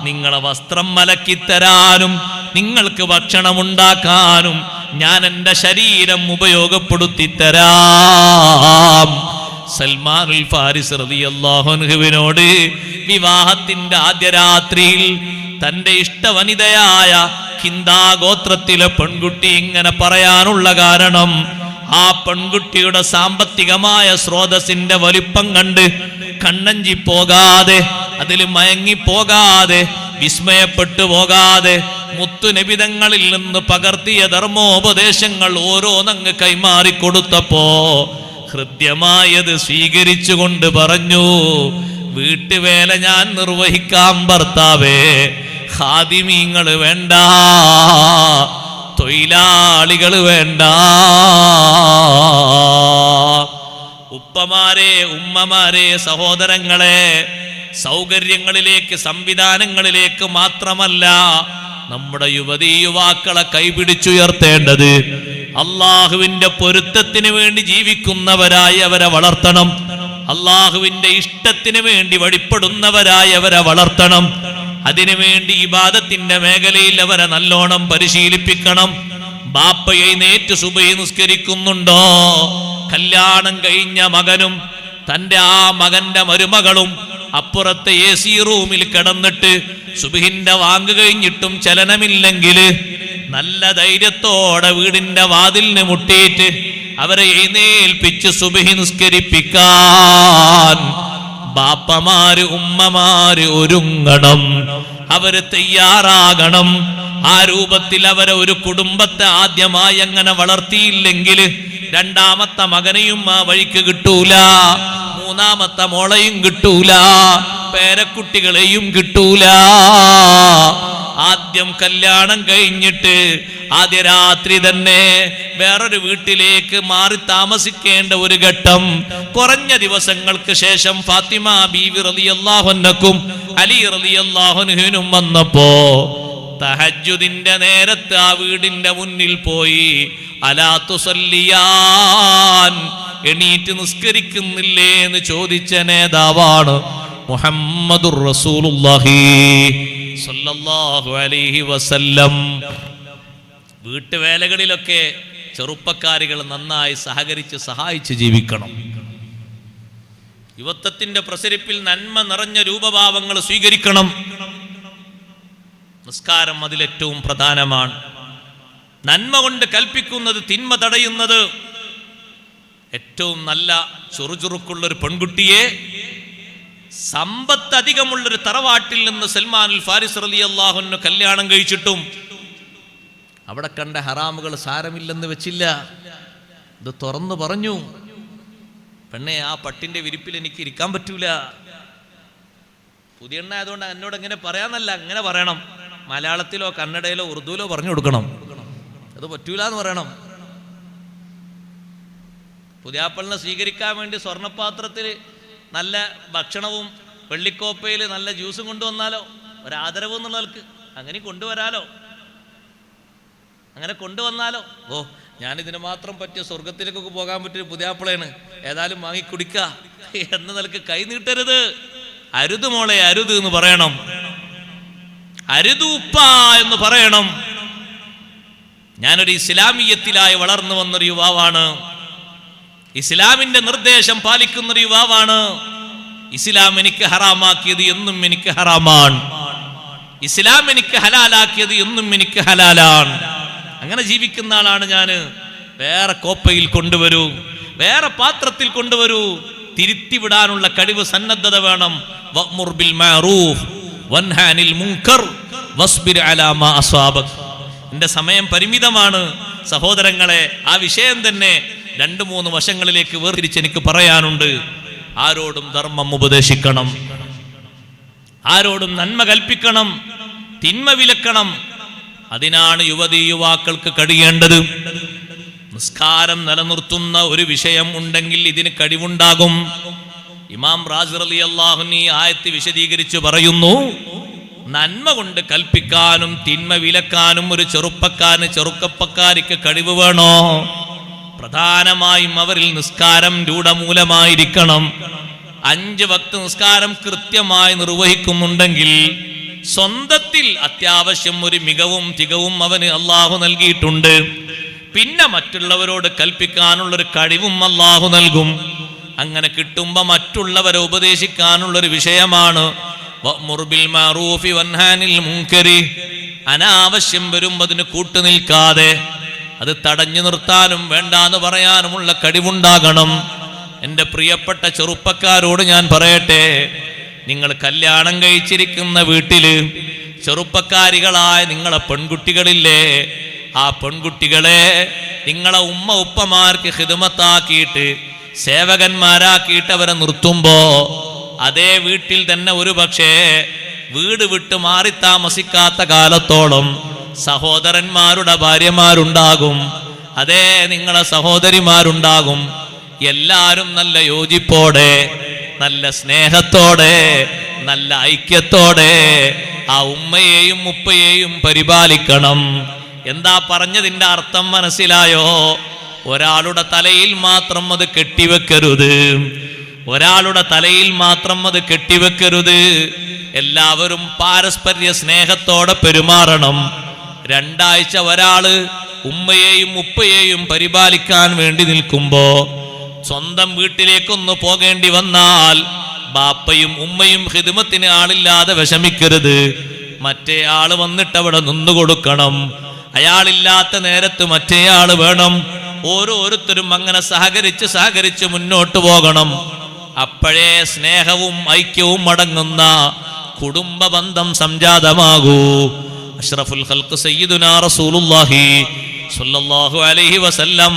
നിങ്ങളെ വസ്ത്രം മലക്കിത്തരാനും നിങ്ങൾക്ക് ഭക്ഷണം ഉണ്ടാക്കാനും ഞാൻ എൻ്റെ ശരീരം ഉപയോഗപ്പെടുത്തി തരാം. സൽമാനുൽ ഫാരിസ് റളിയല്ലാഹു അൻഹുവിനോട് വിവാഹത്തിന്റെ ആദ്യ രാത്രിയിൽ തന്റെ ഇഷ്ടവനിതയായ ഹിന്ദാ ഗോത്രത്തിലെ പെൺകുട്ടി ഇങ്ങനെ പറയാനുള്ള കാരണം, ആ പെൺകുട്ടിയുടെ സാമ്പത്തികമായ സ്രോതസ്സിന്റെ വലിപ്പം കണ്ട് കണ്ണഞ്ചി പോകാതെ, അതിൽ മയങ്ങിപ്പോകാതെ, വിസ്മയപ്പെട്ടു പോകാതെ, മുത്തുനബിതങ്ങളിൽ നിന്ന് പകർത്തിയ ധർമ്മോപദേശങ്ങൾ ഓരോന്നങ്ങ് കൈമാറിക്കൊടുത്തപ്പോ ഹൃദ്യമായത് സ്വീകരിച്ചുകൊണ്ട് പറഞ്ഞു, വീട്ടുവേല ഞാൻ നിർവഹിക്കാം ഭർത്താവേ, ഖാദിമീങ്ങൾ വേണ്ട, തൊഴിലാളികൾ വേണ്ട. ഉപ്പമാരെ, ഉമ്മമാരെ, സഹോദരങ്ങളെ, സൗകര്യങ്ങളിലേക്ക്, സംവിധാനങ്ങളിലേക്ക് മാത്രമല്ല നമ്മുടെ യുവതീ യുവാക്കളെ കൈപിടിച്ചുയർത്തേണ്ടത് അള്ളാഹുവിന്റെ പൊരുത്തത്തിന് വേണ്ടി ജീവിക്കുന്നവരായി അവരെ വളർത്തണം. അള്ളാഹുവിന്റെ ഇഷ്ടത്തിന് വേണ്ടി വഴിപ്പെടുന്നവരായി അവരെ വളർത്തണം. അതിനുവേണ്ടി ഇബാദത്തിന്റെ മേഖലയിൽ അവരെ നല്ലോണം പരിശീലിപ്പിക്കണം. ബാപ്പ എഴുന്നേറ്റ് സുബഹി നിസ്കരിക്കുന്നുണ്ടോ? കല്യാണം കഴിഞ്ഞ മകനും തന്റെ ആ മകന്റെ മരുമകളും അപ്പുറത്തെ AC റൂമിൽ കിടന്നിട്ട് സുബഹിന്റെ വാങ്ക് കഴിഞ്ഞിട്ടും ചലനമില്ലെങ്കിൽ നല്ല ധൈര്യത്തോടെ വീടിന്റെ വാതിലിന് മുട്ടിയിട്ട് അവരെ എഴുന്നേൽപ്പിച്ച് സുബഹി നിസ്കരിപ്പിക്കാൻ ബാപ്പമാര്, ഉമ്മമാര് ഒരുങ്ങണം. അവര് തയ്യാറാകണം. ആ രൂപത്തിൽ അവരെ ഒരു കുടുംബത്തെ ആദ്യമായി അങ്ങനെ വളർത്തിയില്ലെങ്കിൽ രണ്ടാമത്തെ മകനെയും ആ വഴിക്ക് കിട്ടൂല, മൂന്നാമത്തെ മോളെയും കിട്ടൂല, പേരക്കുട്ടികളെയും കിട്ടൂല. ആദ്യം കല്യാണം കഴിഞ്ഞിട്ട് ആദ്യ രാത്രി തന്നെ വേറൊരു വീട്ടിലേക്ക് മാറി താമസിക്കേണ്ട ഒരു ഘട്ടം കുറഞ്ഞ ദിവസങ്ങൾക്ക് ശേഷം ഫാത്തിമ ബീവി റളിയല്ലാഹു അൻഹക്കും അലി റളിയല്ലാഹു അൻഹുവിനും വന്നപ്പോ തഹജ്ജുദിന്റെ നേരത്ത് ആ വീടിന്റെ മുന്നിൽ പോയി, അലാ തുസല്ലിയാൻ, എണീറ്റ് നിസ്കരിക്കുന്നില്ലേ എന്ന് ചോദിച്ച നേതാവാണ് മുഹമ്മദുർ റസൂലുള്ളാഹി സ്വല്ലല്ലാഹു അലൈഹി വസല്ലം. വീട്ടുവേലകളിലൊക്കെ ചെറുപ്പക്കാരികൾ നന്നായി സഹകരിച്ച് സഹായിച്ച് ജീവിക്കണം. യുവത്വത്തിന്റെ പ്രസരിപ്പിൽ നന്മ നിറഞ്ഞ രൂപഭാവങ്ങൾ സ്വീകരിക്കണം. നിസ്കാരം അതിലേറ്റവും പ്രധാനമാണ്. നന്മ കൊണ്ട് കൽപ്പിക്കുന്നത്, തിന്മ തടയുന്നത്. ഏറ്റവും നല്ല ചുറുചുറുക്കുള്ളൊരു പെൺകുട്ടിയെ സമ്പത്ത് അധികമുള്ളൊരു തറവാട്ടിൽ നിന്ന് സൽമാനുൽ ഫാരിസ് റളിയല്ലാഹു അൻഹു കല്യാണം കഴിച്ചിട്ടും അവിടെ കണ്ട ഹറാമുകൾ സാരമില്ലെന്ന് വെച്ചില്ല. ഇത് തുറന്നു പറഞ്ഞു, പെണ്ണെ ആ പട്ടിന്റെ വിരിപ്പിൽ എനിക്ക് ഇരിക്കാൻ പറ്റൂല. പുതിയ എണ്ണ ആയതുകൊണ്ട് എന്നോട് എങ്ങനെ പറയാന്നല്ല, അങ്ങനെ പറയണം. മലയാളത്തിലോ കന്നഡയിലോ ഉറുദുവിലോ പറഞ്ഞു കൊടുക്കണം. അത് പറ്റൂല എന്ന് പറയണം. പുതിയാപ്പളിനെ സ്വീകരിക്കാൻ വേണ്ടി സ്വർണ്ണപാത്രത്തിൽ നല്ല ഭക്ഷണവും വെള്ളിക്കോപ്പയിൽ നല്ല ജ്യൂസും കൊണ്ടുവന്നാലോ, ഒരാദരവ് എന്നുള്ളവർക്ക് അങ്ങനെ കൊണ്ടുവരാലോ, അങ്ങനെ കൊണ്ടുവന്നാലോ. ഓ, ഞാനിതിന് മാത്രം പറ്റിയ സ്വർഗത്തിലേക്കൊക്കെ പോകാൻ പറ്റിയ പുതിയാപ്പിളയാണ്, ഏതായാലും വാങ്ങി കുടിക്ക എന്ന നിലക്ക് കൈ നീട്ടരുത്. അരുത് മോളെ, അരുത് എന്ന് പറയണം. അരുത് ഉപ്പ എന്ന് പറയണം. ഞാനൊരു ഇസ്ലാമിയത്തിലായി വളർന്നു വന്നൊരു യുവാവാണ്. ഇസ്ലാമിന്റെ നിർദ്ദേശം പാലിക്കുന്നൊരു യുവാവാണ്. ഇസ്ലാം എനിക്ക് ഹറാമാക്കിയത് എന്നും എനിക്ക് ഹറാമാണ്, ഇസ്ലാം എനിക്ക് ഹലാലാക്കിയത് എന്നും എനിക്ക് ഹലാലാണ്. അങ്ങനെ ജീവിക്കുന്ന ആളാണ് ഞാൻ. വേറെ കോപ്പയിൽ കൊണ്ടുവരൂ, വേറെ പാത്രത്തിൽ കൊണ്ടുവരൂ. തിരുത്തിവിടാനുള്ള കഴിവ്, സന്നദ്ധത വേണം. വഅ്മുർ ബിൽ മഅറൂഫ് വൻഹാ അനിൽ മുൻകർ വസ്ബിർ അലാ മാ അസ്വാബക്. എൻ്റെ സമയം പരിമിതമാണ് സഹോദരങ്ങളെ. ആ വിഷയം തന്നെ 2-3 വശങ്ങളിലേക്ക് വേർതിരിച്ച് എനിക്ക് പറയാനുണ്ട്. ആരോടും ധർമ്മം ഉപദേശിക്കണം, ആരോടും നന്മ കൽപ്പിക്കണം, തിന്മ വിലക്കണം. അതിനാണ് യുവതീ യുവാക്കൾക്ക് കഴിയേണ്ടത്. നിസ്കാരം നിലനിർത്തുന്ന ഒരു വിഷയം ഉണ്ടെങ്കിൽ ഇതിന് കഴിവുണ്ടാകും. ഇമാം റാസി റളിയല്ലാഹു അൻഹു ഈ ആയത്ത് വിശദീകരിച്ചു പറയുന്നു, നന്മ കൊണ്ട് കൽപ്പിക്കാനും തിന്മ വിലക്കാനും ഒരു ചെറുപ്പക്കാരിക്ക് കഴിവ് വേണോ? പ്രധാനമായും അവരിൽ നിസ്കാരം രൂഢമൂലമായിരിക്കണം. 5 വക്ത് നിസ്കാരം കൃത്യമായി നിർവഹിക്കുന്നുണ്ടെങ്കിൽ സ്വന്തത്തിൽ അത്യാവശ്യം ഒരു മികവും തികവും അവന് അള്ളാഹു നൽകിയിട്ടുണ്ട്. പിന്നെ മറ്റുള്ളവരോട് കൽപ്പിക്കാനുള്ളൊരു കഴിവും അള്ളാഹു നൽകും. അങ്ങനെ കിട്ടുമ്പോ മറ്റുള്ളവരെ ഉപദേശിക്കാനുള്ളൊരു വിഷയമാണ് വഅ്മുർ ബിൽ മഅറൂഫി വൻഹാ അനിൽ മുൻകരി. അനാവശ്യം വരുമ്പോൾ അതിന് കൂട്ടുനിൽക്കാതെ അത് തടഞ്ഞു നിർത്താനും വേണ്ടാന്ന് പറയാനുമുള്ള കഴിവുണ്ടാകണം. എൻ്റെ പ്രിയപ്പെട്ട ചെറുപ്പക്കാരോട് ഞാൻ പറയട്ടെ, നിങ്ങൾ കല്യാണം കഴിച്ചിരിക്കുന്ന വീട്ടില് ചെറുപ്പക്കാരികളായ നിങ്ങളെ പെൺകുട്ടികളില്ലേ, ആ പെൺകുട്ടികളെ നിങ്ങളെ ഉമ്മ ഉപ്പമാർക്ക് ഖിദ്മത്താക്കിയിട്ട് സേവകന്മാരാക്കിയിട്ട് അവരെ നിർത്തുമ്പോ അതേ വീട്ടിൽ തന്നെ ഒരു പക്ഷേ വീട് വിട്ട് മാറി താമസിക്കാത്ത കാലത്തോളം സഹോദരന്മാരുടെ ഭാര്യമാരുണ്ടാകും, അതേ നിങ്ങളെ സഹോദരിമാരുണ്ടാകും. എല്ലാരും നല്ല യോജിപ്പോടെ, നല്ല സ്നേഹത്തോടെ, നല്ല ഐക്യത്തോടെ ആ ഉമ്മയെയും ഉപ്പയെയും പരിപാലിക്കണം. എന്താ പറഞ്ഞതിന്റെ അർത്ഥം മനസ്സിലായോ? ഒരാളുടെ തലയിൽ മാത്രം അത് കെട്ടിവെക്കരുത്, ഒരാളുടെ തലയിൽ മാത്രം അത് കെട്ടിവെക്കരുത്. എല്ലാവരും പാരസ്പര്യ സ്നേഹത്തോടെ പെരുമാറണം. 2 ആഴ്ച ഒരാള് ഉമ്മയെയും ഉപ്പയെയും പരിപാലിക്കാൻ വേണ്ടി നിൽക്കുമ്പോ സ്വന്തം വീട്ടിലേക്കൊന്ന് പോകേണ്ടി വന്നാൽ ബാപ്പയും ഉമ്മയും ഖിദ്മത്തിന് ആളില്ലാതെ വിഷമിക്കരുത്. മറ്റേ ആള് വന്നിട്ട് അവിടെ നിന്നുകൊടുക്കണം. അയാളില്ലാത്ത നേരത്ത് മറ്റേ ആള് വേണം. ഓരോരുത്തരും അങ്ങനെ സഹകരിച്ച് മുന്നോട്ട് പോകണം. അപ്പോഴേ സ്നേഹവും ഐക്യവും അടങ്ങുന്ന കുടുംബ ബന്ധം സംജാതമാകൂ. അഷ്റഫുൽ ഖൽഖ് സയ്യിദുനാ റസൂലുള്ളാഹി സ്വല്ലല്ലാഹു അലൈഹി വസല്ലം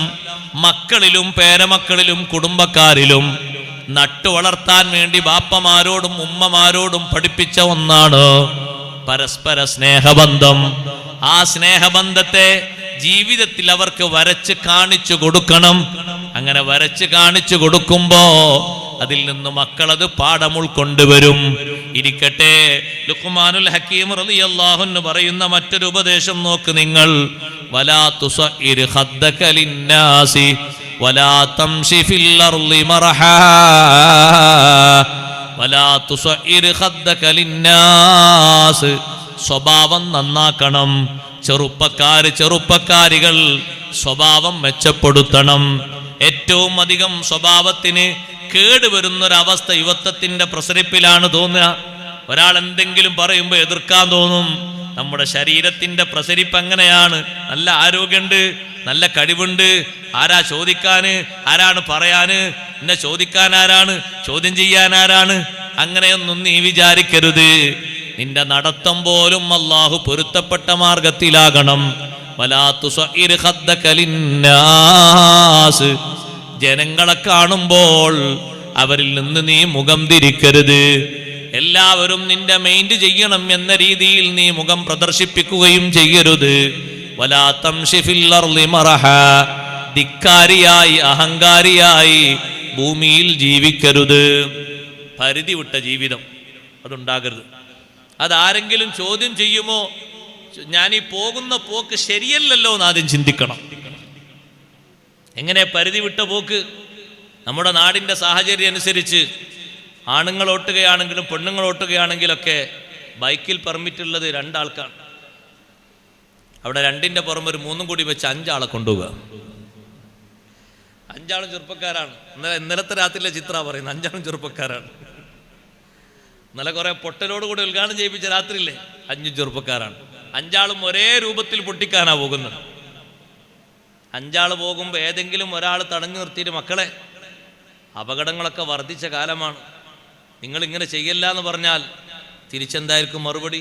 മക്കളിലും പേരമക്കളിലും കുടുംബക്കാരിലും നട്ടു വളർത്താൻ വേണ്ടി ബാപ്പമാരോടും ഉമ്മമാരോടും പഠിപ്പിച്ച ഒന്നാണ് പരസ്പര സ്നേഹബന്ധം. ആ സ്നേഹബന്ധത്തെ ജീവിതത്തിൽ അവർക്ക് വരച്ച് കാണിച്ചു കൊടുക്കണം. അങ്ങനെ വരച്ച് കാണിച്ചു കൊടുക്കുമ്പോ അതിൽ നിന്ന് മക്കളത് പാഠം ഉൾക്കൊണ്ടുവരും. ഇരിക്കട്ടെ, ലുഖ്മാനുൽ ഹക്കീം റളിയല്ലാഹു അൻഹു പറയുന്ന മറ്റൊരു ഉപദേശം നോക്ക് നിങ്ങൾ. വലാ തുസഇർ ഖദ്ദക ലിന്നാസി വലാ തംശി ഫിൽ അർളി മർഹാ വലാ തുസഇർ ഖദ്ദക ലിന്നാസ്. സ്വഭാവം നന്നാക്കണം. ചെറുപ്പക്കാരികൾ സ്വഭാവം മെച്ചപ്പെടുത്തണം. ഏറ്റവും അധികം സ്വഭാവത്തിന് കേടുവരുന്നൊരവസ്ഥ യുവത്വത്തിന്റെ പ്രസരിപ്പിലാണ് തോന്നുക. ഒരാൾ എന്തെങ്കിലും പറയുമ്പോൾ എതിർക്കാൻ തോന്നും. നമ്മുടെ ശരീരത്തിന്റെ പ്രസരിപ്പ് അങ്ങനെയാണ്. നല്ല ആരോഗ്യമുണ്ട്, നല്ല കഴിവുണ്ട്, ആരാ ചോദിക്കാന്, ആരാണ് പറയാന്, എന്നെ ചോദിക്കാൻ ആരാണ്, ചോദ്യം ചെയ്യാൻ ആരാണ്? അങ്ങനെയൊന്നും നീ വിചാരിക്കരുത്. നിന്റെ നടത്തം പോലും അല്ലാഹു പൊരുത്തപ്പെട്ട മാർഗത്തിലാകണം. വലാ തുസഇർ ഖദ്ദക ലിന്നാസ്. ജനങ്ങളെ കാണുമ്പോൾ അവരിൽ നിന്ന് നീ മുഖം തിരിക്കരുത്. എല്ലാവരും നിന്റെ മൈൻഡ് ചെയ്യണം എന്ന രീതിയിൽ നീ മുഖം പ്രദർശിപ്പിക്കുകയും ചെയ്യരുത്. വലാ തംശി ഫിൽ അർളി മർഹാ. ധിക്കാരിയായി അഹങ്കാരിയായി ഭൂമിയിൽ ജീവിക്കരുത്. പരിധി വിട്ട ജീവിതം അതുണ്ടാകരുത്. അതാരെങ്കിലും ചോദ്യം ചെയ്യുമോ, ഞാൻ ഈ പോകുന്ന പോക്ക് ശരിയല്ലല്ലോ എന്ന് ആദ്യം ചിന്തിക്കണം. എങ്ങനെ പരിധി വിട്ട പോക്ക്? നമ്മുടെ നാടിൻ്റെ സാഹചര്യം അനുസരിച്ച് ആണുങ്ങൾ ഓട്ടുകയാണെങ്കിലും പെണ്ണുങ്ങൾ ഓട്ടുകയാണെങ്കിലൊക്കെ ബൈക്കിൽ പെർമിറ്റ് ഉള്ളത് 2 ആൾക്കാണ്. അവിടെ 2ന്റെ പുറമെ ഒരു 3 കൂടി വെച്ച് 5 ആളെ കൊണ്ടുപോവുക. 5 ആളും ചെറുപ്പക്കാരാണ്. ഇന്നലത്തെ രാത്രിയിലെ ചിത്ര പറയുന്നത് 5 ആളും ചെറുപ്പക്കാരാണ്. ഇന്നലെ കുറെ പൊട്ടലോട് കൂടി ഉദ്ഘാടനം ചെയ്യിപ്പിച്ച രാത്രിയില്ലേ, 5 ചെറുപ്പക്കാരാണ്. 5 ആളും ഒരേ രൂപത്തിൽ പൊട്ടിക്കാനാ പോകുന്നത്. 5 ആള് പോകുമ്പോൾ ഏതെങ്കിലും ഒരാൾ തടഞ്ഞു നിർത്തിയിട്ട്, മക്കളെ അപകടങ്ങളൊക്കെ വർദ്ധിച്ച കാലമാണ്, നിങ്ങളിങ്ങനെ ചെയ്യല്ല എന്ന് പറഞ്ഞാൽ തിരിച്ചെന്തായിരിക്കും മറുപടി?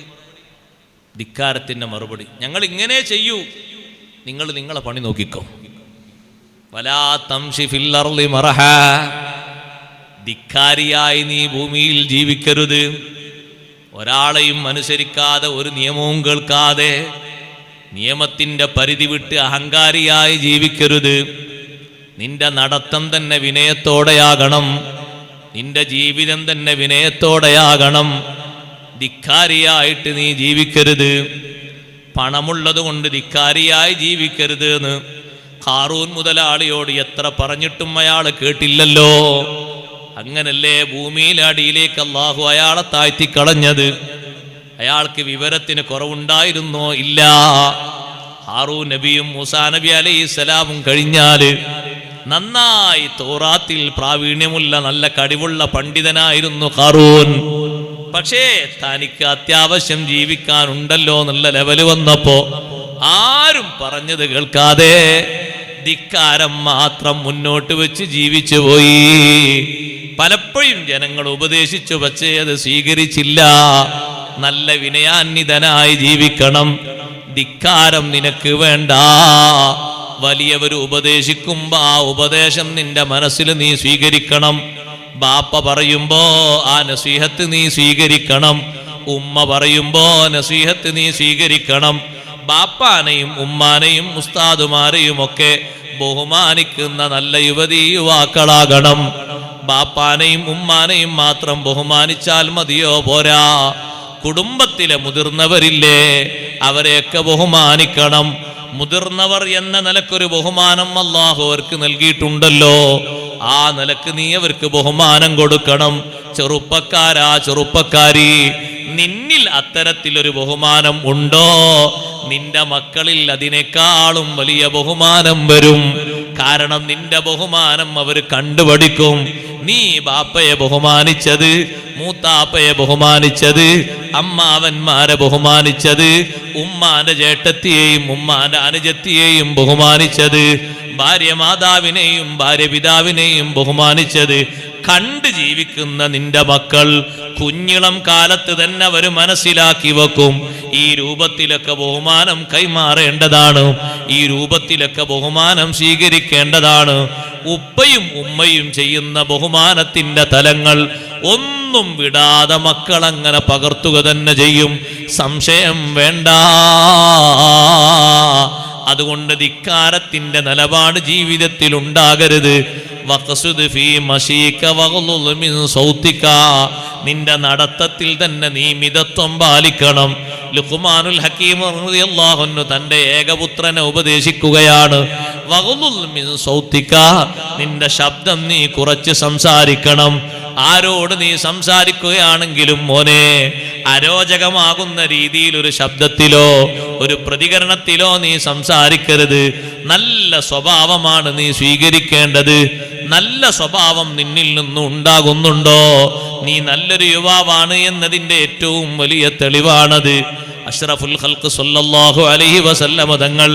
ധിക്കാരത്തിൻ്റെ മറുപടി. ഞങ്ങൾ ഇങ്ങനെ ചെയ്യൂ, നിങ്ങൾ നിങ്ങളെ പണി നോക്കിക്കോ. വലാ തംശി ഫിൽ അർളി മറഹാ, ധിക്കാരിയായി നീ ഭൂമിയിൽ ജീവിക്കരുത്. ഒരാളെയും അനുസരിക്കാതെ, ഒരു നിയമവും കേൾക്കാതെ, നിയമത്തിൻ്റെ പരിധി വിട്ട് അഹങ്കാരിയായി ജീവിക്കരുത്. നിന്റെ നടത്തം തന്നെ വിനയത്തോടെയാകണം, നിന്റെ ജീവിതം തന്നെ വിനയത്തോടെയാകണം. ധിക്കാരിയായിട്ട് നീ ജീവിക്കരുത്. പണമുള്ളത് കൊണ്ട് ധിക്കാരിയായി ജീവിക്കരുത് എന്ന് ഖാറൂൻ മുതലാളിയോട് എത്ര പറഞ്ഞിട്ടും അയാൾ കേട്ടില്ലല്ലോ. അങ്ങനല്ലേ ഭൂമിയിലെ അടിയിലേക്ക് അല്ലാഹു അയാളെ താഴ്ത്തിക്കളഞ്ഞത്. അയാൾക്ക് വിവരത്തിന് കുറവുണ്ടായിരുന്നോ? ഇല്ല. ഹാറൂൻ നബിയും മൂസാ നബി അലൈഹിസ്സലാമും കഴിഞ്ഞാല് നന്നായി തൗറാത്തിൽ പ്രാവീണ്യമുള്ള നല്ല കഴിവുള്ള പണ്ഡിതനായിരുന്നു ഖാറൂൻ. പക്ഷേ തനിക്ക് അത്യാവശ്യം ജീവിക്കാനുണ്ടല്ലോ എന്നുള്ള ലെവല് വന്നപ്പോ ആരും പറഞ്ഞത് കേൾക്കാതെ ധിക്കാരം മാത്രം മുന്നോട്ട് വെച്ച് ജീവിച്ചു പോയി. പലപ്പോഴും ജനങ്ങൾ ഉപദേശിച്ചു, പക്ഷേ അത് സ്വീകരിച്ചില്ല. നല്ല വിനയാന്വിതനായി ജീവിക്കണം. ധിക്കാരം നിനക്ക് വേണ്ട. വലിയവർ ഉപദേശിക്കുമ്പോ ആ ഉപദേശം നിന്റെ മനസ്സിൽ നീ സ്വീകരിക്കണം. ബാപ്പ പറയുമ്പോ ആ നസീഹത്ത് നീ സ്വീകരിക്കണം. ഉമ്മ പറയുമ്പോ നസീഹത്ത് നീ സ്വീകരിക്കണം. ബാപ്പാനെയും ഉമ്മാനെയും ഉസ്താദുമാരെയും ഒക്കെ ബഹുമാനിക്കുന്ന നല്ല യുവതീ യുവാക്കളാകണം. ബാപ്പാനെയും ഉമ്മാനെയും മാത്രം ബഹുമാനിച്ചാൽ മതിയോ? പോരാ. കുടുംബത്തിലെ മുതിർന്നവരില്ലേ, അവരെയൊക്കെ ബഹുമാനിക്കണം. മുതിർന്നവർ എന്ന നിലക്കൊരു ബഹുമാനം അല്ലാഹു അവർക്ക് നൽകിയിട്ടുണ്ടല്ലോ. ആ നിലക്ക് നീ അവർക്ക് ബഹുമാനം കൊടുക്കണം. ചെറുപ്പക്കാരാ, ചെറുപ്പക്കാരി, നിന്നിൽ അത്തരത്തിലൊരു ബഹുമാനം ഉണ്ടോ? നിന്റെ മക്കളിൽ അതിനേക്കാളും വലിയ ബഹുമാനം വരും. കാരണം നിന്റെ ബഹുമാനം അവർ കണ്ടുപഠിക്കും. നീ ബാപ്പയെ ബഹുമാനിച്ചത്, മൂത്താപ്പയെ ബഹുമാനിച്ചത്, അമ്മാവന്മാരെ ബഹുമാനിച്ചത്, ഉമ്മാന്റെ ചേട്ടത്തിയെയും ഉമ്മാന്റെ അനുജത്തിയെയും ബഹുമാനിച്ചത്, ഭാര്യ മാതാവിനെയും ഭാര്യ പിതാവിനെയും ബഹുമാനിച്ചത് കണ്ട് ജീവിക്കുന്ന നിന്റെ മക്കൾ കുഞ്ഞിളം കാലത്ത് തന്നെ അവർ മനസ്സിലാക്കി വെക്കും. ഈ രൂപത്തിലൊക്കെ ബഹുമാനം കൈമാറേണ്ടതാണ്. ഈ രൂപത്തിലൊക്കെ ബഹുമാനം സ്വീകരിക്കേണ്ടതാണ്. ഉപ്പയും ഉമ്മയും ചെയ്യുന്ന ബഹുമാനത്തിന്റെ തലങ്ങൾ ഒന്നും വിടാതെ മക്കൾ അങ്ങനെ പകർത്തുക തന്നെ ചെയ്യും. സംശയം വേണ്ട. അതുകൊണ്ട് ധിക്കാരത്തിന്റെ നിലപാട് ജീവിതത്തിൽ ഉണ്ടാകരുത്. നിന്റെ നടത്തത്തിൽ തന്നെ നീ മിതത്വം പാലിക്കണം. ലുഖ്മാനുൽ ഹക്കീം റളിയല്ലാഹു അൻഹു തന്റെ ഏകപുത്രനെ ഉപദേശിക്കുകയാണ്. വഗ്ളുൽ മിൻ സൗതിക, നിന്റെ ശബ്ദം നീ കുറച്ച് സംസാരിക്കണം. ആരോട് നീ സംസാരിക്കുകയാണെങ്കിലും മോനെ, അരോചകമാകുന്ന രീതിയിൽ ഒരു ശബ്ദത്തിലോ ഒരു പ്രതികരണത്തിലോ നീ സംസാരിക്കരുത്. നല്ല സ്വഭാവമാണ് നീ സ്വീകരിക്കേണ്ടത്. നല്ല സ്വഭാവം നിന്നിൽ നിന്നും ഉണ്ടാകുന്നുണ്ടോ? നീ നല്ലൊരു യുവാവാണ് എന്നതിൻ്റെ ഏറ്റവും വലിയ തെളിവാണത്. അഷ്റഫുൽ ഖൽഖ് സല്ലല്ലാഹു അലൈഹി വസല്ലമ തങ്ങൾ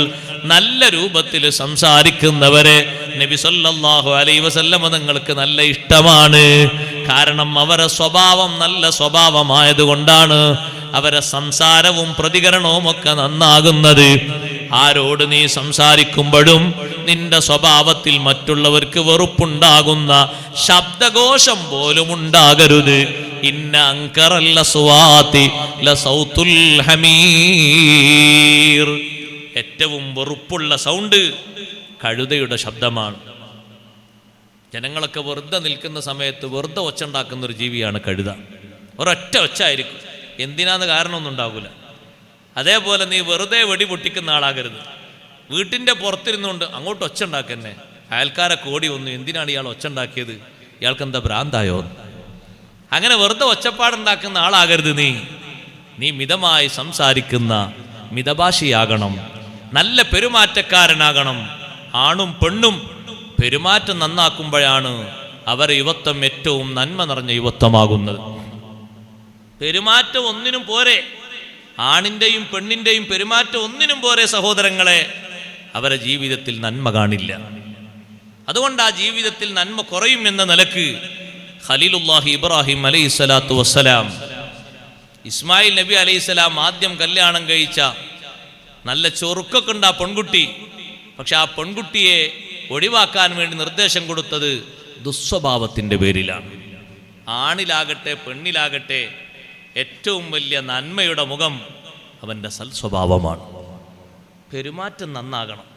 നല്ല രൂപത്തിൽ സംസാരിക്കുന്നവരെ നബി സല്ലല്ലാഹു അലൈഹി വസല്ലമ തങ്ങൾക്ക് നല്ല ഇഷ്ടമാണ്. കാരണം അവരെ സ്വഭാവം നല്ല സ്വഭാവമായതുകൊണ്ടാണ് അവരെ സംസാരവും പ്രതികരണവും ഒക്കെ നന്നാകുന്നത്. ആരോട് നീ സംസാരിക്കുമ്പോഴും നിന്റെ സ്വഭാവത്തിൽ മറ്റുള്ളവർക്ക് വെറുപ്പുണ്ടാകുന്ന ശബ്ദഘോഷം പോലും ഉണ്ടാകരുത്. ഇന്ന അൻകറൽ അസ്വാതി ലസൗതുൽ ഹമീർ, ഏറ്റവും വെറുപ്പുള്ള സൗണ്ട് കഴുതയുടെ ശബ്ദമാണ്. ജനങ്ങളൊക്കെ വെറുതെ നിൽക്കുന്ന സമയത്ത് വെറുതെ ഒച്ച ഉണ്ടാക്കുന്ന ഒരു ജീവിയാണ് കഴുത. ഒരൊറ്റ ഒച്ച ആയിരിക്കും, എന്തിനാന്ന് കാരണമൊന്നും ഉണ്ടാകില്ല. അതേപോലെ നീ വെറുതെ വെടി പൊട്ടിക്കുന്ന ആളാകരുത്. വീട്ടിൻ്റെ പുറത്തിരുന്നുകൊണ്ട് അങ്ങോട്ട് ഒച്ച ഉണ്ടാക്കന്നെ, അയൽക്കാരെ കോടി വന്നു, എന്തിനാണ് ഇയാൾ ഒച്ച ഉണ്ടാക്കിയത്, ഇയാൾക്ക് എന്താ ഭ്രാന്തായോ? അങ്ങനെ വെറുതെ ഒച്ചപ്പാടുണ്ടാക്കുന്ന ആളാകരുത് നീ. നീ മിതമായി സംസാരിക്കുന്ന മിതഭാഷിയാകണം. നല്ല പെരുമാറ്റക്കാരനാകണം. ആണും പെണ്ണും പെരുമാറ്റം നന്നാക്കുമ്പോഴാണ് അവരെ യുവത്വം ഏറ്റവും നന്മ നിറഞ്ഞ യുവത്വമാകുന്നത്. പെരുമാറ്റം ഒന്നിനും പോരെ, ആണിൻ്റെയും പെണ്ണിൻ്റെയും പെരുമാറ്റം ഒന്നിനും പോരെ സഹോദരങ്ങളെ, അവരെ ജീവിതത്തിൽ നന്മ കാണില്ല. അതുകൊണ്ട് ആ ജീവിതത്തിൽ നന്മ കുറയും എന്ന നിലക്ക് ഖലീലുല്ലാഹി ഇബ്രാഹിം അലൈഹിസ്സലാത്തു വസ്സലാം, ഇസ്മായിൽ നബി അലൈഹിസ്സലാം ആദ്യം കല്യാണം കഴിച്ച നല്ല ചൊറുക്കൊക്കെ ഉണ്ട് ആ പെൺകുട്ടി. പക്ഷെ ആ പെൺകുട്ടിയെ ഒഴിവാക്കാൻ വേണ്ടി നിർദ്ദേശം കൊടുത്തത് ദുസ്വഭാവത്തിൻ്റെ പേരിലാണ്. ആണിലാകട്ടെ പെണ്ണിലാകട്ടെ ഏറ്റവും വലിയ നന്മയുടെ മുഖം അവൻ്റെ സൽസ്വഭാവമാണ്. പെരുമാറ്റം നന്നാകണം.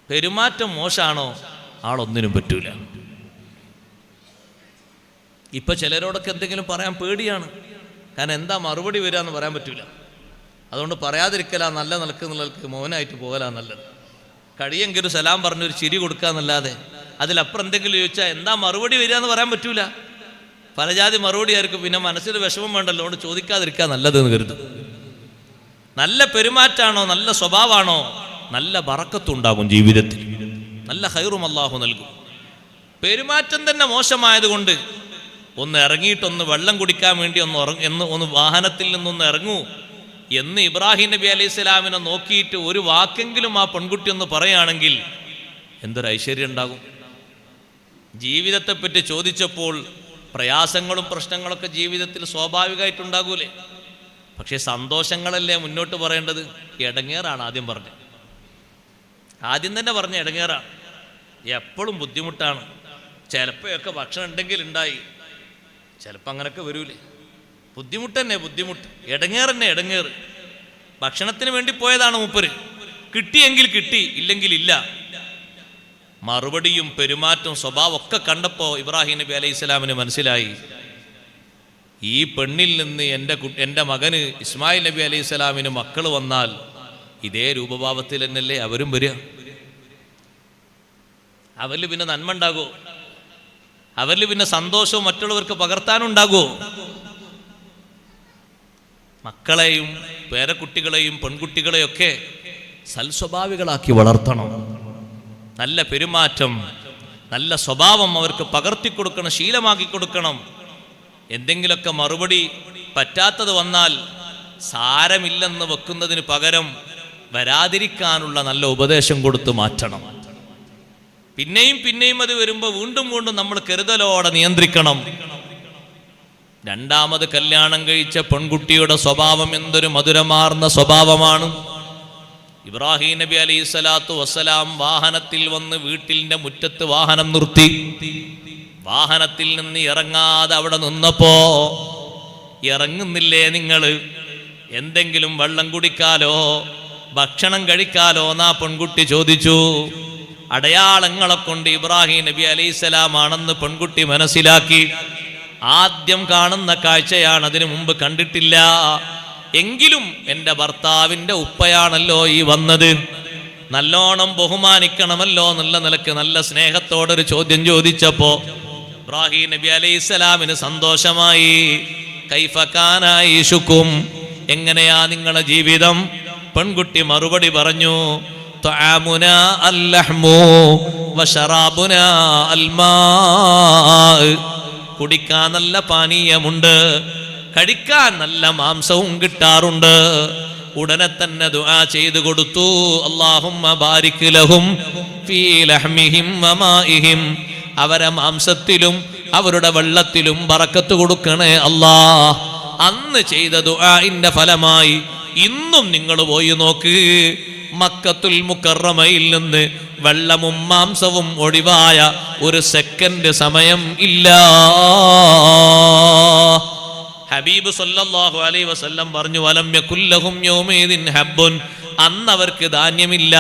പെരുമാറ്റം മോശമാണോ ആളൊന്നിനും പറ്റൂല. ഇപ്പൊ ചിലരോടൊക്കെ എന്തെങ്കിലും പറയാൻ പേടിയാണ്. കാരണം എന്താ മറുപടി വരിക എന്ന് പറയാൻ പറ്റൂല. അതുകൊണ്ട് പറയാതിരിക്കലാ നല്ല നിൽക്കുന്നുള്ളവർക്ക് മൗനമായിട്ട് പോകലാ നല്ലത്. കഴിയെങ്കിലും സലാം പറഞ്ഞൊരു ചിരി കൊടുക്കാന്നല്ലാതെ അതിലപ്പുറം എന്തെങ്കിലും ചോദിച്ചാൽ എന്താ മറുപടി വരിക എന്ന് പറയാൻ പറ്റൂല. പലജാതി മറുപടി ആയിരിക്കും. പിന്നെ മനസ്സിൽ വിഷമം വേണ്ടല്ലോ, അതുകൊണ്ട് ചോദിക്കാതിരിക്കുക നല്ലതെന്ന് കരുതും. നല്ല പെരുമാറ്റാണോ, നല്ല സ്വഭാവമാണോ, നല്ല ബറക്കത്തുണ്ടാകും ജീവിതത്തിൽ, നല്ല ഖൈറും അല്ലാഹു നൽകും. പെരുമാറ്റം തന്നെ മോശമായതുകൊണ്ട് ഒന്ന് ഇറങ്ങിയിട്ടൊന്ന് വെള്ളം കുടിക്കാൻ വേണ്ടി ഒന്ന് വാഹനത്തിൽ നിന്നൊന്ന് ഇറങ്ങൂ എന്ന് ഇബ്രാഹിം നബി അലൈഹി സ്വലാമിനെ നോക്കിയിട്ട് ഒരു വാക്കെങ്കിലും ആ പെൺകുട്ടി ഒന്ന് പറയുകയാണെങ്കിൽ എന്തൊരു ഐശ്വര്യം ഉണ്ടാകും. ജീവിതത്തെപ്പറ്റി ചോദിച്ചപ്പോൾ പ്രയാസങ്ങളും പ്രശ്നങ്ങളൊക്കെ ജീവിതത്തിൽ സ്വാഭാവികമായിട്ടുണ്ടാകൂലേ. പക്ഷേ സന്തോഷങ്ങളല്ലേ മുന്നോട്ട് പറയേണ്ടത്. ഇടങ്ങേറാണ് ആദ്യം പറഞ്ഞത്. ആദ്യം തന്നെ പറഞ്ഞ ഇടങ്ങേറാണ്. എപ്പോഴും ബുദ്ധിമുട്ടാണ്. ചിലപ്പോഴൊക്കെ ഭക്ഷണം ഉണ്ടെങ്കിൽ ഉണ്ടായി, ചിലപ്പോൾ അങ്ങനെയൊക്കെ വരൂലേ. ബുദ്ധിമുട്ട് തന്നെ ബുദ്ധിമുട്ട്, ഇടങ്ങേറ് തന്നെ ഇടങ്ങേറ്. ഭക്ഷണത്തിന് വേണ്ടി പോയതാണ് മൂപ്പര്. കിട്ടിയെങ്കിൽ കിട്ടി, ഇല്ലെങ്കിൽ ഇല്ല. മറുപടിയും പെരുമാറ്റവും സ്വഭാവം ഒക്കെ കണ്ടപ്പോൾ ഇബ്രാഹിം നബി അലൈഹി സ്വലാമിന് മനസ്സിലായി, ഈ പെണ്ണിൽ നിന്ന് എൻ്റെ മകന് ഇസ്മായിൽ നബി അലൈഹി സ്വലാമിന് മക്കൾ വന്നാൽ ഇതേ രൂപഭാവത്തിൽ തന്നെയല്ലേ അവരും വരിക. അവരിൽ പിന്നെ നന്മ ഉണ്ടാകുമോ? അവരിൽ പിന്നെ സന്തോഷവും മറ്റുള്ളവർക്ക് പകർത്താനുണ്ടാകുമോ? മക്കളെയും പേരക്കുട്ടികളെയും പെൺകുട്ടികളെയൊക്കെ സൽസ്വഭാവികളാക്കി വളർത്തണം. നല്ല പെരുമാറ്റം, നല്ല സ്വഭാവം അവർക്ക് പകർത്തിക്കൊടുക്കണം, ശീലമാക്കി കൊടുക്കണം. എന്തെങ്കിലുമൊക്കെ മറുപടി പറ്റാത്തത് വന്നാൽ സാരമില്ലെന്ന് വെക്കുന്നതിന് പകരം വരാതിരിക്കാനുള്ള നല്ല ഉപദേശം കൊടുത്ത് മാറ്റണം. പിന്നെയും പിന്നെയും അത് വരുമ്പോൾ വീണ്ടും വീണ്ടും നമ്മൾ കരുതലോടെ നിയന്ത്രിക്കണം. രണ്ടാമത് കല്യാണം കഴിച്ച പെൺകുട്ടിയുടെ സ്വഭാവം എന്തൊരു മധുരമാർന്ന സ്വഭാവമാണ്. ഇബ്രാഹിം നബി അലൈഹി സ്വലാത്തു വസ്സലാം വാഹനത്തിൽ വന്ന് വീട്ടിന്റെ മുറ്റത്ത് വാഹനം നിർത്തി. വാഹനത്തിൽ നിന്ന് ഇറങ്ങാതെ അവിടെ നിന്നപ്പോ, ഇറങ്ങുന്നില്ലേ നിങ്ങൾ, എന്തെങ്കിലും വെള്ളം കുടിക്കാലോ ഭക്ഷണം കഴിക്കാലോ എന്നാ പെൺകുട്ടി ചോദിച്ചു. അടയാളങ്ങളെ കൊണ്ട് ഇബ്രാഹിം നബി അലൈഹിസ്സലാമാണെന്ന് പെൺകുട്ടി മനസ്സിലാക്കി. ആദ്യം കാണുന്ന കാഴ്ചയാണ്, അതിനു മുമ്പ് കണ്ടിട്ടില്ല. എങ്കിലും എൻ്റെ ഭർത്താവിൻ്റെ ഉപ്പയാണല്ലോ ഈ വന്നത്, നല്ലോണം ബഹുമാനിക്കണമല്ലോ എന്നുള്ള നിലക്ക് നല്ല സ്നേഹത്തോടൊരു ചോദ്യം ചോദിച്ചപ്പോ ഇബ്രാഹിം നബി അലൈഹിസ്സലാമിന് സന്തോഷമായി. കൈഫ കാന ഈശുക്കും, എങ്ങനെയാ നിങ്ങളുടെ ജീവിതം? പെൺകുട്ടി മറുപടി പറഞ്ഞു, തആമുനാ അല്ലഹ്മു വശറാബുനാ അൽമാ, കുടിക്കാൻ നല്ല പാനീയമുണ്ട്, കഴിക്കാൻ നല്ല മാംസവും കിട്ടാറുണ്ട്. ഉടനെ തന്നെ ദുആ ചെയ്തു കൊടുത്തു, അല്ലാഹുമ്മ ബാരിക് ലഹും ഫീ ലഹ്മിഹിം വമാഇഹിം, അവരെ മാംസത്തിലും അവരുടെ വെള്ളത്തിലും ബറക്കത്ത് കൊടുക്കണേ അല്ലാ. അന്ന് ചെയ്ത ദുആഇന്റെ ഫലമായി ഇന്നും നിങ്ങൾ പോയി നോക്ക്, മക്കത്തുൽ മുക്കറമയിൽ നിന്ന് വെള്ളവും മാംസവും ഒഴിവായ ഒരു സെക്കൻഡ് സമയം ഇല്ല. ഹബീബ് സല്ലല്ലാഹു അലൈഹി വസല്ലം പറഞ്ഞു, വലം യകുല്ലഹും യൗമൈദിൻ ഹബ്ബുൻ, അന്നവർക്ക് ധാന്യമില്ല.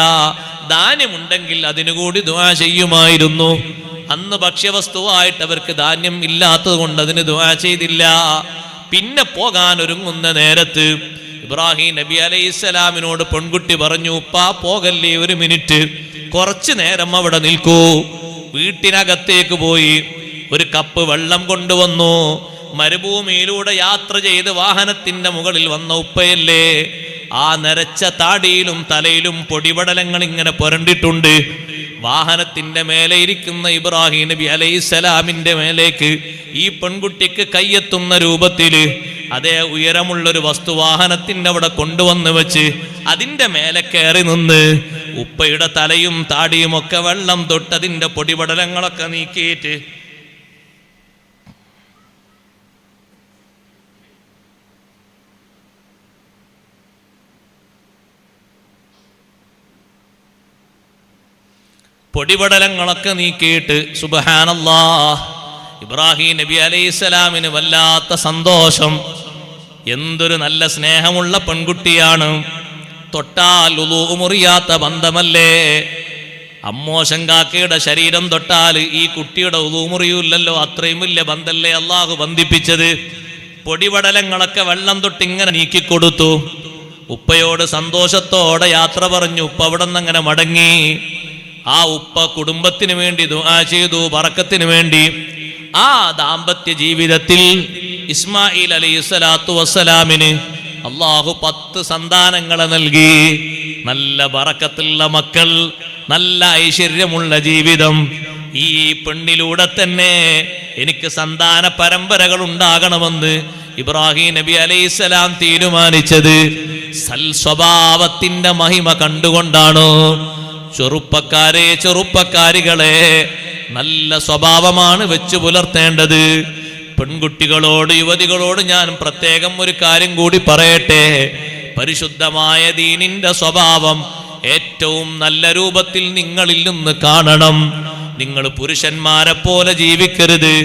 ധാന്യമുണ്ടെങ്കിൽ അതിനുകൂടി ദുആ ചെയ്യുമായിരുന്നു. അന്ന് ഭക്ഷ്യവസ്തുവായിട്ട് അവർക്ക് ധാന്യം ഇല്ലാത്തത് കൊണ്ട് അതിന് ദുആ ചെയ്തില്ല. പിന്നെ പോകാൻ ഒരുങ്ങുന്ന നേരത്ത് ഇബ്രാഹിം നബി അലൈഹിസ്സലാമിനോട് പെൺകുട്ടി പറഞ്ഞു, ഉപ്പാ പോകല്ലേ, ഒരു മിനിറ്റ്, കുറച്ചു നേരം അവിടെ നിൽക്കൂ. വീട്ടിനകത്തേക്ക് പോയി ഒരു കപ്പ് വെള്ളം കൊണ്ടുവന്നു. മരുഭൂമിയിലൂടെ യാത്ര ചെയ്ത് വാഹനത്തിന്റെ മുകളിൽ വന്ന ഉപ്പയല്ലേ, ആ നരച്ച താടിയിലും തലയിലും പൊടിപടലങ്ങൾ ഇങ്ങനെ പുരണ്ടിട്ടുണ്ട്. വാഹനത്തിന്റെ മേലെ ഇരിക്കുന്ന ഇബ്രാഹിം നബി അലൈഹിസ്സലാമിന്റെ മേലേക്ക് ഈ പെൺകുട്ടിക്ക് കയ്യെത്തുന്ന രൂപത്തിൽ അതേ ഉയരമുള്ളൊരു വസ്തു വാഹനത്തിന്റെ അവിടെ കൊണ്ടുവന്ന് വെച്ച് അതിന്റെ മേലെ കയറി നിന്ന് ഉപ്പയുടെ തലയും താടിയും ഒക്കെ വെള്ളം തൊട്ടതിന്റെ പൊടിപടലങ്ങളൊക്കെ നീക്കിയിട്ട് പൊടിപടലങ്ങളൊക്കെ നീക്കിയിട്ട് സുബ്ഹാനല്ലാഹ്, ഇബ്രാഹിം നബി അലൈഹിസ്സലാമിന് വല്ലാത്ത സന്തോഷം. എന്തൊരു നല്ല സ്നേഹമുള്ള പെൺകുട്ടിയാണ്. തൊട്ടാൽ ഉളൂ മുറിയാത്ത ബന്ധമല്ലേ. അമ്മോശങ്കാക്കയുടെ ശരീരം തൊട്ടാൽ ഈ കുട്ടിയുടെ ഉളൂ മുറിയൂല്ലല്ലോ. അത്രയും വലിയ ബന്ധല്ലേ അള്ളാഹു ബന്ധിപ്പിച്ചത്. പൊടിപടലങ്ങളൊക്കെ വെള്ളം തൊട്ടിങ്ങനെ നീക്കിക്കൊടുത്തു. ഉപ്പയോട് സന്തോഷത്തോടെ യാത്ര പറഞ്ഞു. ഉപ്പ അവിടെ നിന്ന് അങ്ങനെ മടങ്ങി. ആ ഉപ്പ കുടുംബത്തിന് വേണ്ടി ദുആ ചെയ്തു, ബറക്കത്തിന് വേണ്ടി. ആ ദാമ്പത്യ ജീവിതത്തിൽ ഇസ്മായിൽ അലൈഹിസ്സലാത്തു വസ്സലാമിന് അള്ളാഹു 10 സന്താനങ്ങളെ നൽകി. നല്ല ബറക്കത്തുള്ള മക്കൾ, നല്ല ഐശ്വര്യമുള്ള ജീവിതം. ഈ പെണ്ണിലൂടെ തന്നെ എനിക്ക് സന്താന പരമ്പരകൾ ഉണ്ടാകണമെന്ന് ഇബ്രാഹിം നബി അലൈഹിസ്സലാം തീരുമാനിച്ചത് സൽ സ്വഭാവത്തിന്റെ മഹിമ കണ്ടുകൊണ്ടാണ്. ചെറുപ്പക്കാരെ, ചെറുപ്പക്കാരികളെ, നല്ല സ്വഭാവമാണ് വെച്ചു പുലർത്തേണ്ടത്. പെൺകുട്ടികളോട്, യുവതികളോട് ഞാൻ പ്രത്യേകം ഒരു കാര്യം കൂടി പറയട്ടെ. പരിശുദ്ധമായ ദീനിന്റെ സ്വഭാവം ഏറ്റവും നല്ല രൂപത്തിൽ നിങ്ങളിൽ നിന്ന് കാണണം. നിങ്ങൾ പുരുഷന്മാരെ പോലെ ജീവിക്കരുത്,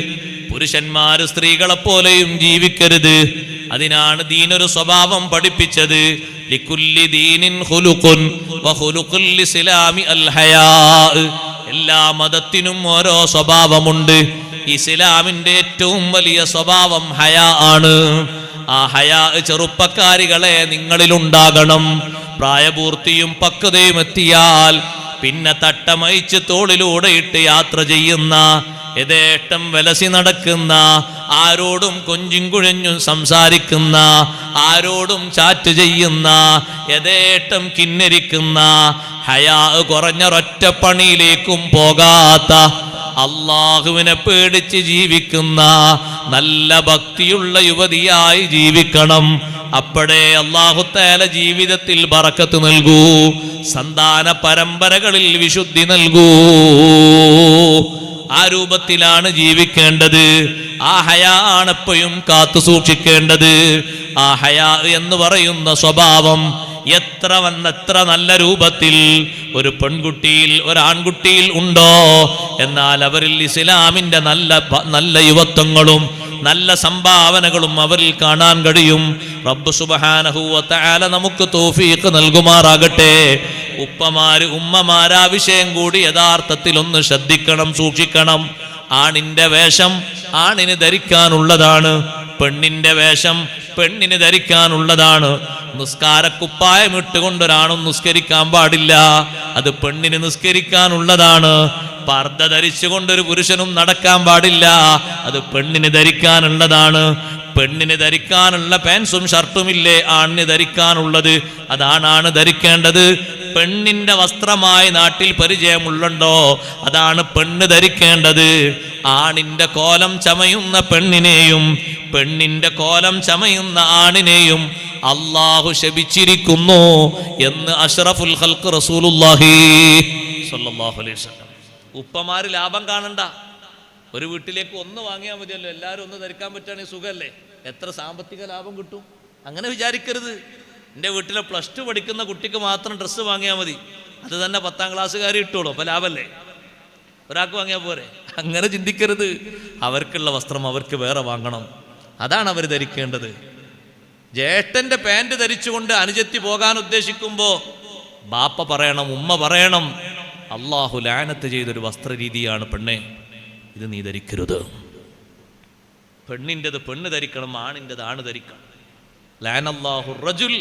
പുരുഷന്മാര് സ്ത്രീകളെ പോലെയും ജീവിക്കരുത്. അതിനാണ് ദീനൊരു സ്വഭാവം പഠിപ്പിച്ചത്. ലികുല്ലി ദീനിൻ ഖുലുഖുൻ വഖുലുഖുൽ ഇസ്ലാമി അൽ ഹയാ. എല്ലാ മതത്തിനും ഓരോ സ്വഭാവമുണ്ട്. ഇസ്ലാമിന്റെ ഏറ്റവും വലിയ സ്വഭാവം ഹയാ ആണ്. ആ ഹയാ ചെറുപ്പക്കാരികളെ നിങ്ങളിലുണ്ടാകണം. പ്രായപൂർത്തിയും പക്വതയും എത്തിയാൽ പിന്നെ തട്ടമയിച്ച് തോളിലൂടെ ഇട്ട് യാത്ര ചെയ്യുന്ന, യഥേഷ്ടം വലസി നടക്കുന്ന, ആരോടും കൊഞ്ചും കുഴഞ്ഞും സംസാരിക്കുന്ന, ആരോടും ചാറ്റ് ചെയ്യുന്ന, യഥേഷ്ടം കിന്നരിക്കുന്ന, ഹയാ കുറഞ്ഞൊരൊറ്റ പണിയിലേക്കും പോകാത്ത, അള്ളാഹുവിനെ പേടിച്ച് ജീവിക്കുന്ന നല്ല ഭക്തിയുള്ള യുവതിയായി ജീവിക്കണം. അപ്പോഴേ അല്ലാഹു തആല ജീവിതത്തിൽ ബറക്കത്ത് നൽകൂ, സന്താന പരമ്പരകളിൽ വിശുദ്ധി നൽകൂ. ആ രൂപത്തിലാണ് ജീവിക്കേണ്ടത്. ആ ഹയാ ആണ് എപ്പോഴും കാത്തു സൂക്ഷിക്കേണ്ടത്. ആ ഹയാ എന്ന് പറയുന്ന സ്വഭാവം എത്ര നല്ല രൂപത്തിൽ ഒരു പെൺകുട്ടിയിൽ, ഒരാൺകുട്ടിയിൽ ഉണ്ടോ, എന്നാൽ അവരിൽ ഇസ്ലാമിന്റെ നല്ല യുവത്വങ്ങളും നല്ല സംഭാവനകളും അവരിൽ കാണാൻ കഴിയും. റബ്ബ് സുബ്ഹാനഹു വ തആല നമുക്ക് തൗഫീഖ് നൽകുമാറാകട്ടെ. ഉപ്പമാര്, ഉമ്മമാരാ വിഷയം കൂടി യഥാർത്ഥത്തിൽ ഒന്ന് ശ്രദ്ധിക്കണം, സൂക്ഷിക്കണം. ആണിന്റെ വേഷം ആണിന് ധരിക്കാനുള്ളതാണ്, പെണ്ണിന്റെ വേഷം പെണ്ണിന് ധരിക്കാനുള്ളതാണ്. നിസ്കാരക്കുപ്പായം ഇട്ടുകൊണ്ടൊരാണും നിസ്കരിക്കാൻ പാടില്ല, അത് പെണ്ണിന് നിസ്കരിക്കാനുള്ളതാണ്. പർദ്ദ ധരിച്ചുകൊണ്ടൊരു പുരുഷനും നടക്കാൻ പാടില്ല, അത് പെണ്ണിന് ധരിക്കാനുള്ളതാണ്. പെണ്ണിന് ധരിക്കാനുള്ള പാൻസും ഷർട്ടുമില്ലേ ആണിന് ധരിക്കാനുള്ളത്, അതാണ് ധരിക്കേണ്ടത്. പെണ്ണിന്റെ വസ്ത്രമായി നാട്ടിൽ പരിചയമുള്ളണ്ടോ, അതാണ് പെണ്ണ് ധരിക്കേണ്ടത്. ആണിന്റെ കോലം ചമയുന്ന പെണ്ണിനെയും പെണ്ണിന്റെ കോലം ചമയുന്ന ആണിനെയും അല്ലാഹു ശപിച്ചിരിക്കുന്നു എന്ന് അഷ്റഫുൽ ഖൽഖ് റസൂലുള്ളാഹി സ്വല്ലല്ലാഹു അലൈഹി വസല്ലം. ഉപ്പമാര് ലാഭം കാണണ്ട. ഒരു വീട്ടിലേക്ക് ഒന്ന് വാങ്ങിയാൽ മതിയല്ലോ, എല്ലാവരും ഒന്ന് ധരിക്കാൻ പറ്റുകയാണെങ്കിൽ സുഖമല്ലേ, എത്ര സാമ്പത്തിക ലാഭം കിട്ടും. അങ്ങനെ വിചാരിക്കരുത്. എൻ്റെ വീട്ടിലെ +2 പഠിക്കുന്ന കുട്ടിക്ക് മാത്രം ഡ്രസ്സ് വാങ്ങിയാൽ മതി, അത് തന്നെ 10ാം ക്ലാസ്സുകാർ ഇട്ടോളൂ, അപ്പോൾ ലാഭമല്ലേ, ഒരാൾക്ക് വാങ്ങിയാൽ പോരെ. അങ്ങനെ ചിന്തിക്കരുത്. അവർക്കുള്ള വസ്ത്രം അവർക്ക് വേറെ വാങ്ങണം, അതാണ് അവർ ധരിക്കേണ്ടത്. ജ്യേഷ്ഠന്റെ പാൻറ് ധരിച്ചുകൊണ്ട് അനുജത്തി പോകാൻ ഉദ്ദേശിക്കുമ്പോൾ ബാപ്പ പറയണം, ഉമ്മ പറയണം, അള്ളാഹു ലാനത്ത് ചെയ്തൊരു വസ്ത്രരീതിയാണ് പെണ്ണെ, ഇത് നീ ധരിക്കരുത്. പെണ്ണിൻ്റെത് പെണ്ണ് ധരിക്കണം, ആണിൻ്റെത് ആണ് ധരിക്കണം. ലഅനല്ലാഹു റജുൽ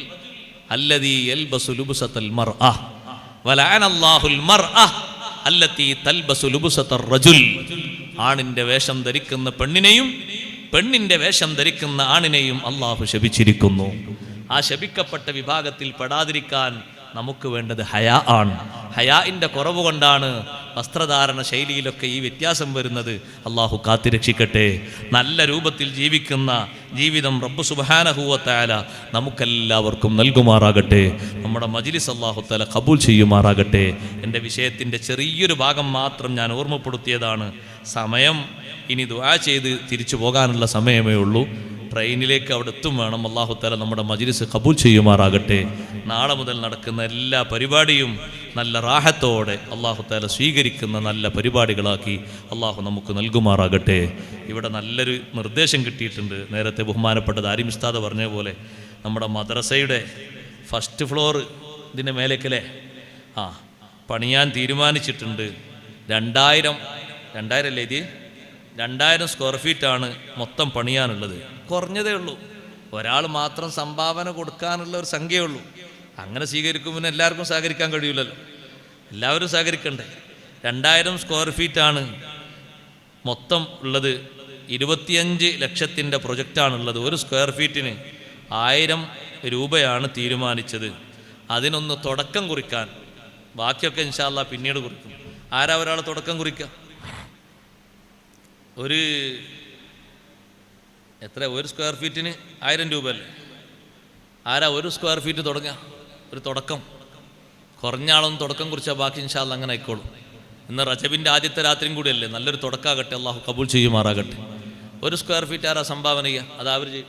അല്ലദീ യൽബസു ലുബ്സത്തൽ മർഅ വലഅനല്ലാഹുൽ മർഅ അല്ലതീ തൽബസു ലുബ്സത്തർ റജുൽ. ആണിന്റെ വേഷം ധരിക്കുന്ന പെണ്ണിനെയും പെണ്ണിന്റെ വേഷം ധരിക്കുന്ന ആണിനെയും അള്ളാഹു ശപിച്ചിരിക്കുന്നു. ആ ശപിക്കപ്പെട്ട വിഭാഗത്തിൽ പെടാതിരിക്കാൻ നമുക്ക് വേണ്ടത് ഹയാ ആണ്. ഹയാഇൻ്റെ കുറവ് കൊണ്ടാണ് വസ്ത്രധാരണ ശൈലിയിലൊക്കെ ഈ വ്യത്യാസം വരുന്നത്. അള്ളാഹു കാത്തിരക്ഷിക്കട്ടെ. നല്ല രൂപത്തിൽ ജീവിക്കുന്ന ജീവിതം റബ്ബ് സുബ്ഹാനഹു വ തആല നമുക്കെല്ലാവർക്കും നൽകുമാറാകട്ടെ. നമ്മുടെ മജ്ലിസ് അല്ലാഹു തആല ഖബൂൽ ചെയ്യുമാറാകട്ടെ. എൻ്റെ വിഷയത്തിൻ്റെ ചെറിയൊരു ഭാഗം മാത്രം ഞാൻ ഓർമ്മപ്പെടുത്തിയതാണ്. സമയം ഇനി ദുആ ചെയ്ത് തിരിച്ചു പോകാനുള്ള സമയമേ ഉള്ളൂ. ട്രെയിനിലേക്ക് അവിടെ എത്തും വേണം. അല്ലാഹു തആല നമ്മുടെ മജ്ലിസ് ഖബൂൽ ചെയ്യുമാറാകട്ടെ. നാളെ മുതൽ നടക്കുന്ന എല്ലാ പരിപാടിയും നല്ല റാഹത്തോടെ അല്ലാഹു തആല സ്വീകരിക്കുന്ന നല്ല പരിപാടികളാക്കി അല്ലാഹു നമുക്ക് നൽകുമാറാകട്ടെ. ഇവിടെ നല്ലൊരു നിർദ്ദേശം കിട്ടിയിട്ടുണ്ട്. നേരത്തെ ബഹുമാനപ്പെട്ട ദാരിമി ഉസ്താദ് പറഞ്ഞ പോലെ നമ്മുടെ മദ്രസയുടെ ഫസ്റ്റ് ഫ്ലോർ ഇതിൻ്റെ മേലേക്കല്ലേ പണിയാൻ തീരുമാനിച്ചിട്ടുണ്ട്. 2000 അല്ലേ ഇത് 2000 സ്ക്വയർ ഫീറ്റാണ് മൊത്തം പണിയാനുള്ളത്. കുറഞ്ഞതേ ഉള്ളൂ. ഒരാൾ മാത്രം സംഭാവന കൊടുക്കാനുള്ള ഒരു സംഖ്യയേ ഉള്ളൂ. അങ്ങനെ സ്വീകരിക്കുമ്പോൾ എല്ലാവർക്കും സഹകരിക്കാൻ കഴിയില്ലല്ലോ, എല്ലാവരും സഹകരിക്കണ്ടേ. 2000 സ്ക്വയർ ഫീറ്റാണ് മൊത്തം ഉള്ളത്. 25 ലക്ഷത്തിൻ്റെ പ്രൊജക്റ്റാണുള്ളത്. ഒരു സ്ക്വയർ ഫീറ്റിന് 1000 രൂപയാണ് തീരുമാനിച്ചത്. അതിനൊന്ന് തുടക്കം കുറിക്കാൻ, ബാക്കിയൊക്കെ ഇൻഷാ അല്ലാഹ് പിന്നീട് കുറിക്കും. ആരാ ഒരാൾ തുടക്കം കുറിക്കുക? ഒരു സ്ക്വയർ ഫീറ്റിന് 1000 രൂപ അല്ലേ? ആരാ ഒരു സ്ക്വയർ ഫീറ്റ് തുടങ്ങുക? ഒരു തുടക്കം. കുറഞ്ഞ ആളൊന്ന് തുടക്കം കുറിച്ചാൽ ബാക്കി ഇൻഷാ അല്ലാഹ് അങ്ങനെ ആയിക്കോളും. ഇന്ന് റജബിൻ്റെ ആദ്യത്തെ രാത്രിയും കൂടിയല്ലേ, നല്ലൊരു തുടക്കമാകട്ടെ. അള്ളാഹു കബൂൽ ചെയ്യുമാറാകട്ടെ. ഒരു സ്ക്വയർ ഫീറ്റ് ആരാ സംഭാവന ചെയ്യുക? അത് അവർ ചെയ്യും.